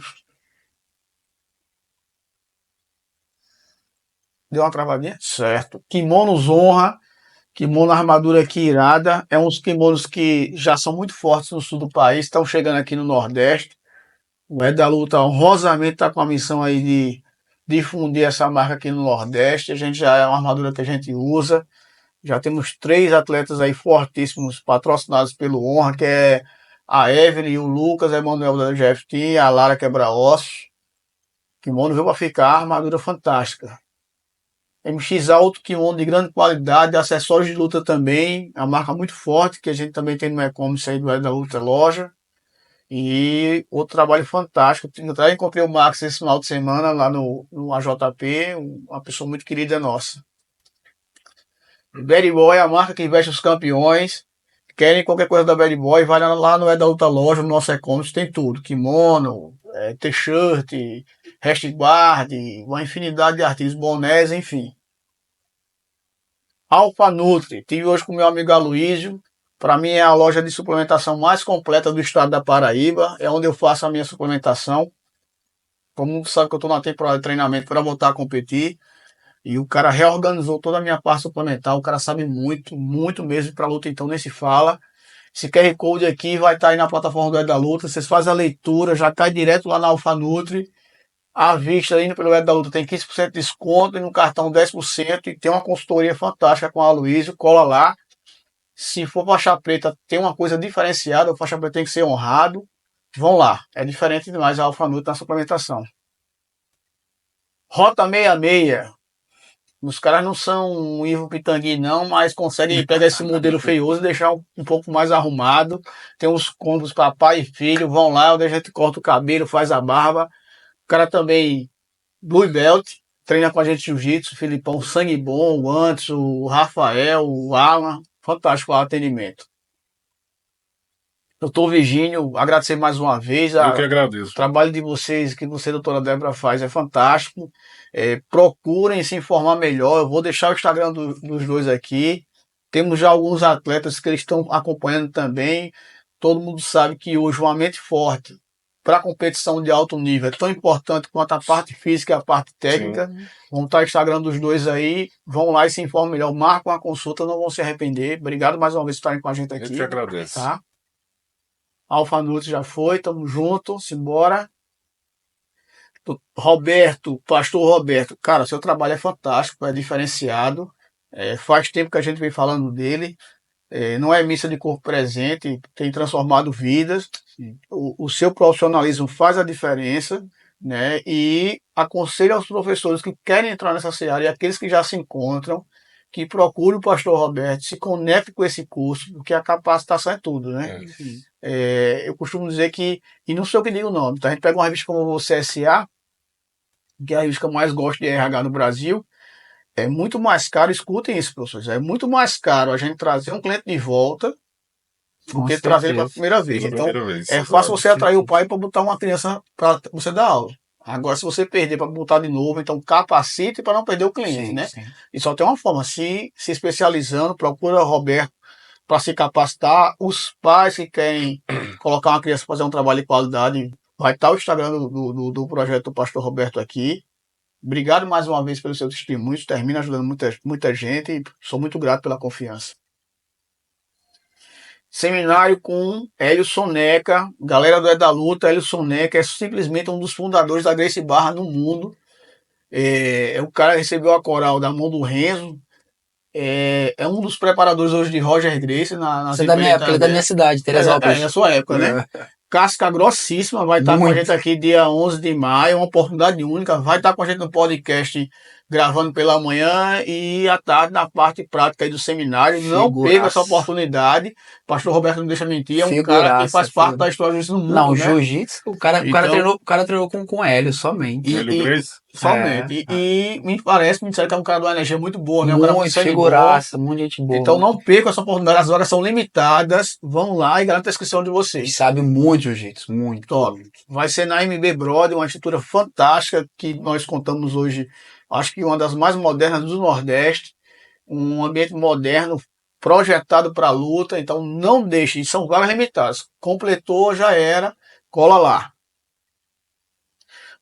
Deu uma travadinha? Certo. Kimonos Honra. Kimono armadura aqui irada. É uns kimonos que já são muito fortes no sul do país. Estão chegando aqui no Nordeste. O É da Luta honrosamente está com a missão aí de difundir essa marca aqui no Nordeste. A gente já é uma armadura que a gente usa. Já temos 3 atletas aí fortíssimos patrocinados pelo Honra, que é a Evelyn, o Lucas, a Emanuel da GFT, a Lara Quebra-Ossos. Kimono veio para ficar, armadura fantástica. MX Alto, kimono de grande qualidade, acessórios de luta também, a marca muito forte, que a gente também tem no e-commerce aí do É da Luta Loja. E outro trabalho fantástico. Eu até encontrei o Max esse final de semana lá no AJP, uma pessoa muito querida nossa. Bad Boy é a marca que veste os campeões. Querem qualquer coisa da Bad Boy, vai lá no É da Luta Loja, no nosso e-commerce, tem tudo. Kimono, t-shirt, guard, uma infinidade de artigos, bonés, enfim. Alpha Nutri, tive hoje com meu amigo Aloysio. Para mim é a loja de suplementação mais completa do estado da Paraíba. É onde eu faço a minha suplementação. Todo mundo sabe que eu estou na temporada de treinamento para voltar a competir. E o cara reorganizou toda a minha parte suplementar. O cara sabe muito, muito mesmo para luta, então nem se fala. Esse QR Code aqui vai estar aí na plataforma do É da Luta. Vocês fazem a leitura, já cai direto lá na Alpha Nutri. À vista, indo pelo É da Luta, tem 15% de desconto e no cartão 10%. E tem uma consultoria fantástica com a Aloysio. Cola lá. Se for faixa preta, tem uma coisa diferenciada. O faixa preta tem que ser honrado. Vão lá. É diferente demais a Alpha Nutri na suplementação. Rota 66. Os caras não são um Ivo Pitangui não, mas conseguem pegar esse modelo feioso e deixar um pouco mais arrumado. Tem uns combos para pai e filho, vão lá, onde a gente corta o cabelo, faz a barba. O cara também, Blue Belt, treina com a gente jiu-jitsu, o Filipão, sangue bom, o Anderson, o Rafael, o Alan, fantástico o atendimento. Doutor Virgínio, agradecer mais uma vez. Eu que agradeço. O trabalho de vocês, que você, doutora Débora, faz é fantástico. Procurem se informar melhor. Eu vou deixar o Instagram dos dois aqui. Temos já alguns atletas que eles estão acompanhando também. Todo mundo sabe que hoje uma mente forte para competição de alto nível é tão importante quanto a parte física e a parte técnica. Sim. Vamos estar no Instagram dos dois aí. Vão lá e se informam melhor. Marcam uma consulta, não vão se arrepender. Obrigado mais uma vez por estarem com a gente aqui. Eu te agradeço. Tá? Alpha Nutri já foi, tamo junto, simbora. Roberto, pastor Roberto, cara, seu trabalho é fantástico, é diferenciado. Faz tempo que a gente vem falando dele. Não é missa de corpo presente, tem transformado vidas. O seu profissionalismo faz a diferença, né? E aconselho aos professores que querem entrar nessa seara e aqueles que já se encontram, que procure o pastor Roberto, se conecte com esse curso, porque a capacitação é tudo, né? Eu costumo dizer que, e não sei o que digo não, então a gente pega uma revista como o CSA, que é a revista que eu mais gosto de RH no Brasil, é muito mais caro, escutem isso, professores, é muito mais caro a gente trazer um cliente de volta do que trazer ele pela primeira vez. Então, é fácil você atrair o pai para botar uma criança para você dar aula. Agora, se você perder para botar de novo, então capacite para não perder o cliente, Sim, né? sim. E só tem uma forma, se especializando, procura Roberto para se capacitar. Os pais que querem colocar uma criança para fazer um trabalho de qualidade, vai estar o Instagram do projeto do Pastor Roberto aqui. Obrigado mais uma vez pelo seu testemunho, termina ajudando muita gente e sou muito grato pela confiança. Seminário com Hélio Soneca, galera do É da Luta. Hélio Soneca é simplesmente um dos fundadores da Grace Barra no mundo. O cara recebeu a coral da mão do Renzo. É um dos preparadores hoje de Roger Grace nas Você é da minha época, ele é da minha cidade, Teresópolis. É a sua época, né? Casca grossíssima, vai estar com a gente aqui dia 11 de maio, uma oportunidade única, vai estar com a gente no podcast gravando pela manhã e à tarde na parte prática aí do seminário. Não perca essa oportunidade. Pastor Roberto não deixa mentir, é um cara que faz parte da história do jiu-jitsu no mundo, não, né? jiu-jitsu, o cara treinou com o Hélio somente. Hélio Grace? Somente. E me disseram que é um cara de uma energia muito boa, né? Um cara Muito figuraça, muita gente boa. Então não percam essa oportunidade, as horas são limitadas. Vão lá e garantam a inscrição de vocês. Sabe muito jiu-jitsu, muito. Top. Vai ser na MB Brother, uma estrutura fantástica que nós contamos hoje, acho que uma das mais modernas do Nordeste, um ambiente moderno, projetado para a luta, então não deixe, são vagas limitadas. Completou, já era, cola lá.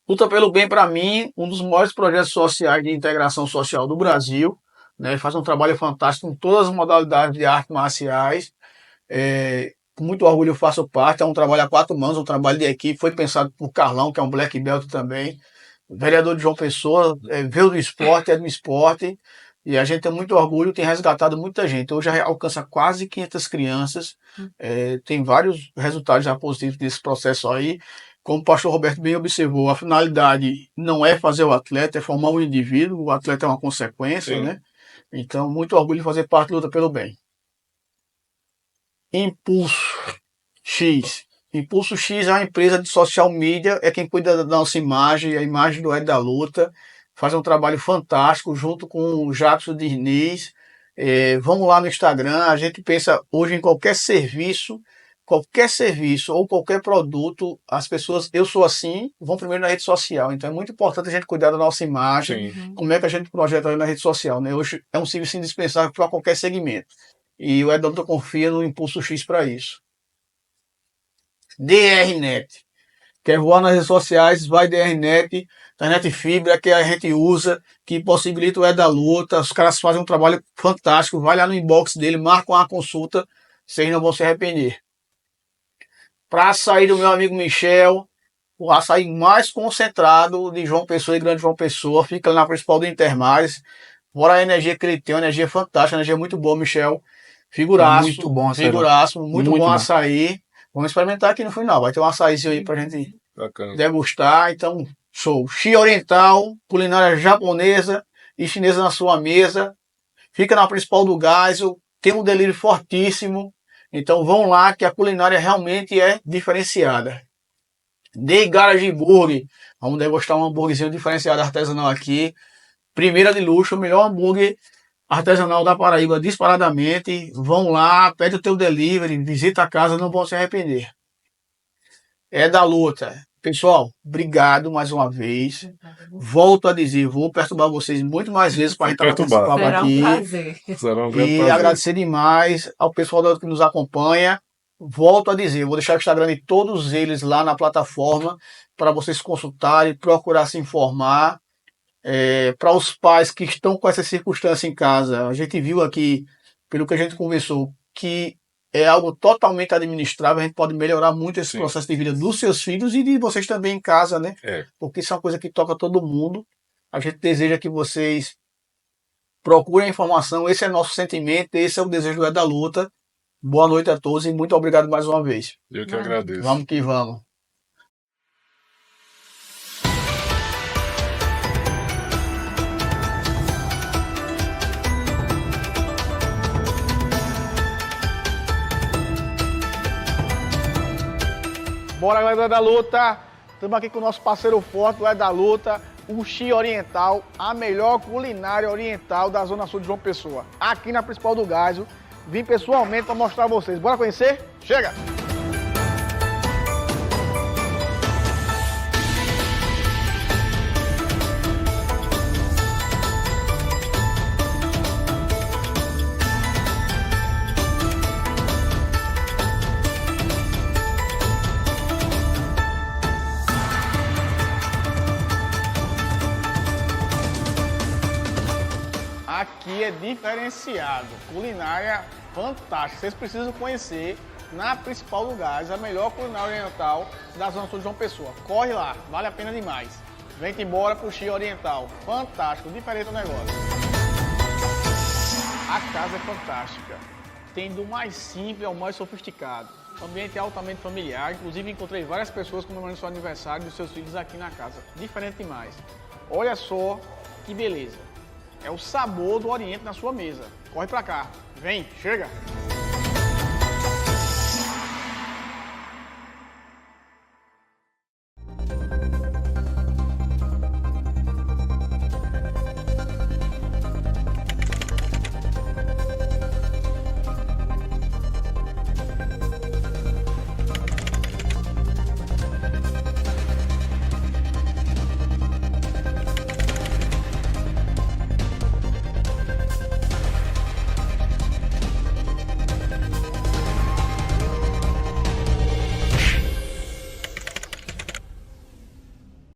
Luta pelo Bem, para mim, um dos maiores projetos sociais de integração social do Brasil, né? Faz um trabalho fantástico em todas as modalidades de artes marciais. Com muito orgulho eu faço parte, é um trabalho a 4 mãos, um trabalho de equipe, foi pensado por Carlão, que é um black belt também, vereador de João Pessoa, veio do esporte, é do esporte, e a gente tem muito orgulho, tem resgatado muita gente. Hoje já alcança quase 500 crianças, tem vários resultados já positivos desse processo aí. Como o pastor Roberto bem observou, a finalidade não é fazer o atleta, é formar o indivíduo, o atleta é uma consequência, né? Então, muito orgulho de fazer parte da Luta pelo Bem. Impulso X. Impulso X é uma empresa de social media, é quem cuida da nossa imagem, a imagem do É da Luta, faz um trabalho fantástico junto com o Jackson Dirnês. Vamos lá no Instagram, a gente pensa hoje em qualquer serviço ou qualquer produto, as pessoas, eu sou assim, vão primeiro na rede social. Então é muito importante a gente cuidar da nossa imagem, como é que a gente projeta na rede social, né? Hoje é um serviço indispensável para qualquer segmento. E o É da Luta confia no Impulso X para isso. DRNet. Quer voar nas redes sociais, vai DRNet, internet fibra que a gente usa, que possibilita o É da Luta. Os caras fazem um trabalho fantástico, vai lá no inbox dele, marca uma consulta, vocês não vão se arrepender. Para açaí do meu amigo Michel, o açaí mais concentrado de João Pessoa e Grande João Pessoa, fica ali na principal do Intermares. Fora a energia que ele tem, uma energia fantástica, uma energia muito boa, Michel. Figuraço. Muito bom açaí. Figuraço, muito bom açaí. Vamos experimentar aqui no final. Vai ter um açaízinho aí pra gente degustar. Então, show. Chi Oriental, culinária japonesa e chinesa na sua mesa. Fica na principal do Geisel. Tem um delivery fortíssimo. Então vão lá que a culinária realmente é diferenciada. The Garage Burger. Vamos degustar um hambúrguerzinho diferenciado artesanal aqui. Primeira de luxo, o melhor hambúrguer artesanal da Paraíba, disparadamente. Vão lá, pede o teu delivery, visita a casa, não vão se arrepender. É da Luta. Pessoal, obrigado mais uma vez. Volto a dizer, vou perturbar vocês muito mais vezes para a gente participar aqui. Será um prazer. Agradecer demais ao pessoal que nos acompanha. Volto a dizer, vou deixar o Instagram de todos eles lá na plataforma para vocês consultarem, procurar se informar. Para os pais que estão com essa circunstância em casa, a gente viu aqui, pelo que a gente conversou, que é algo totalmente administrável, a gente pode melhorar muito esse processo de vida dos seus filhos e de vocês também em casa, né? Porque isso é uma coisa que toca todo mundo. A gente deseja que vocês procurem a informação, esse é nosso sentimento, esse é o desejo do É da Luta. Boa noite a todos e muito obrigado mais uma vez. Eu que agradeço. Vamos que vamos. Bora, galera da Luta! Estamos aqui com o nosso parceiro forte, o É da Luta, o Chi Oriental, a melhor culinária oriental da Zona Sul de João Pessoa. Aqui na principal do Geisel. Vim pessoalmente para mostrar a vocês. Bora conhecer? Chega! é diferenciado, culinária fantástica. Vocês precisam conhecer na Principal Lugares, a melhor culinária oriental da Zona Sul de João Pessoa. Corre lá, vale a pena demais. Vem-te embora pro Chia Oriental. Fantástico, diferente o negócio. A casa é fantástica. Tem do mais simples ao mais sofisticado. O ambiente é altamente familiar. Inclusive, encontrei várias pessoas comemorando seu aniversário dos seus filhos aqui na casa. Diferente demais. Olha só que beleza. É o sabor do Oriente na sua mesa. Corre pra cá. Vem, chega.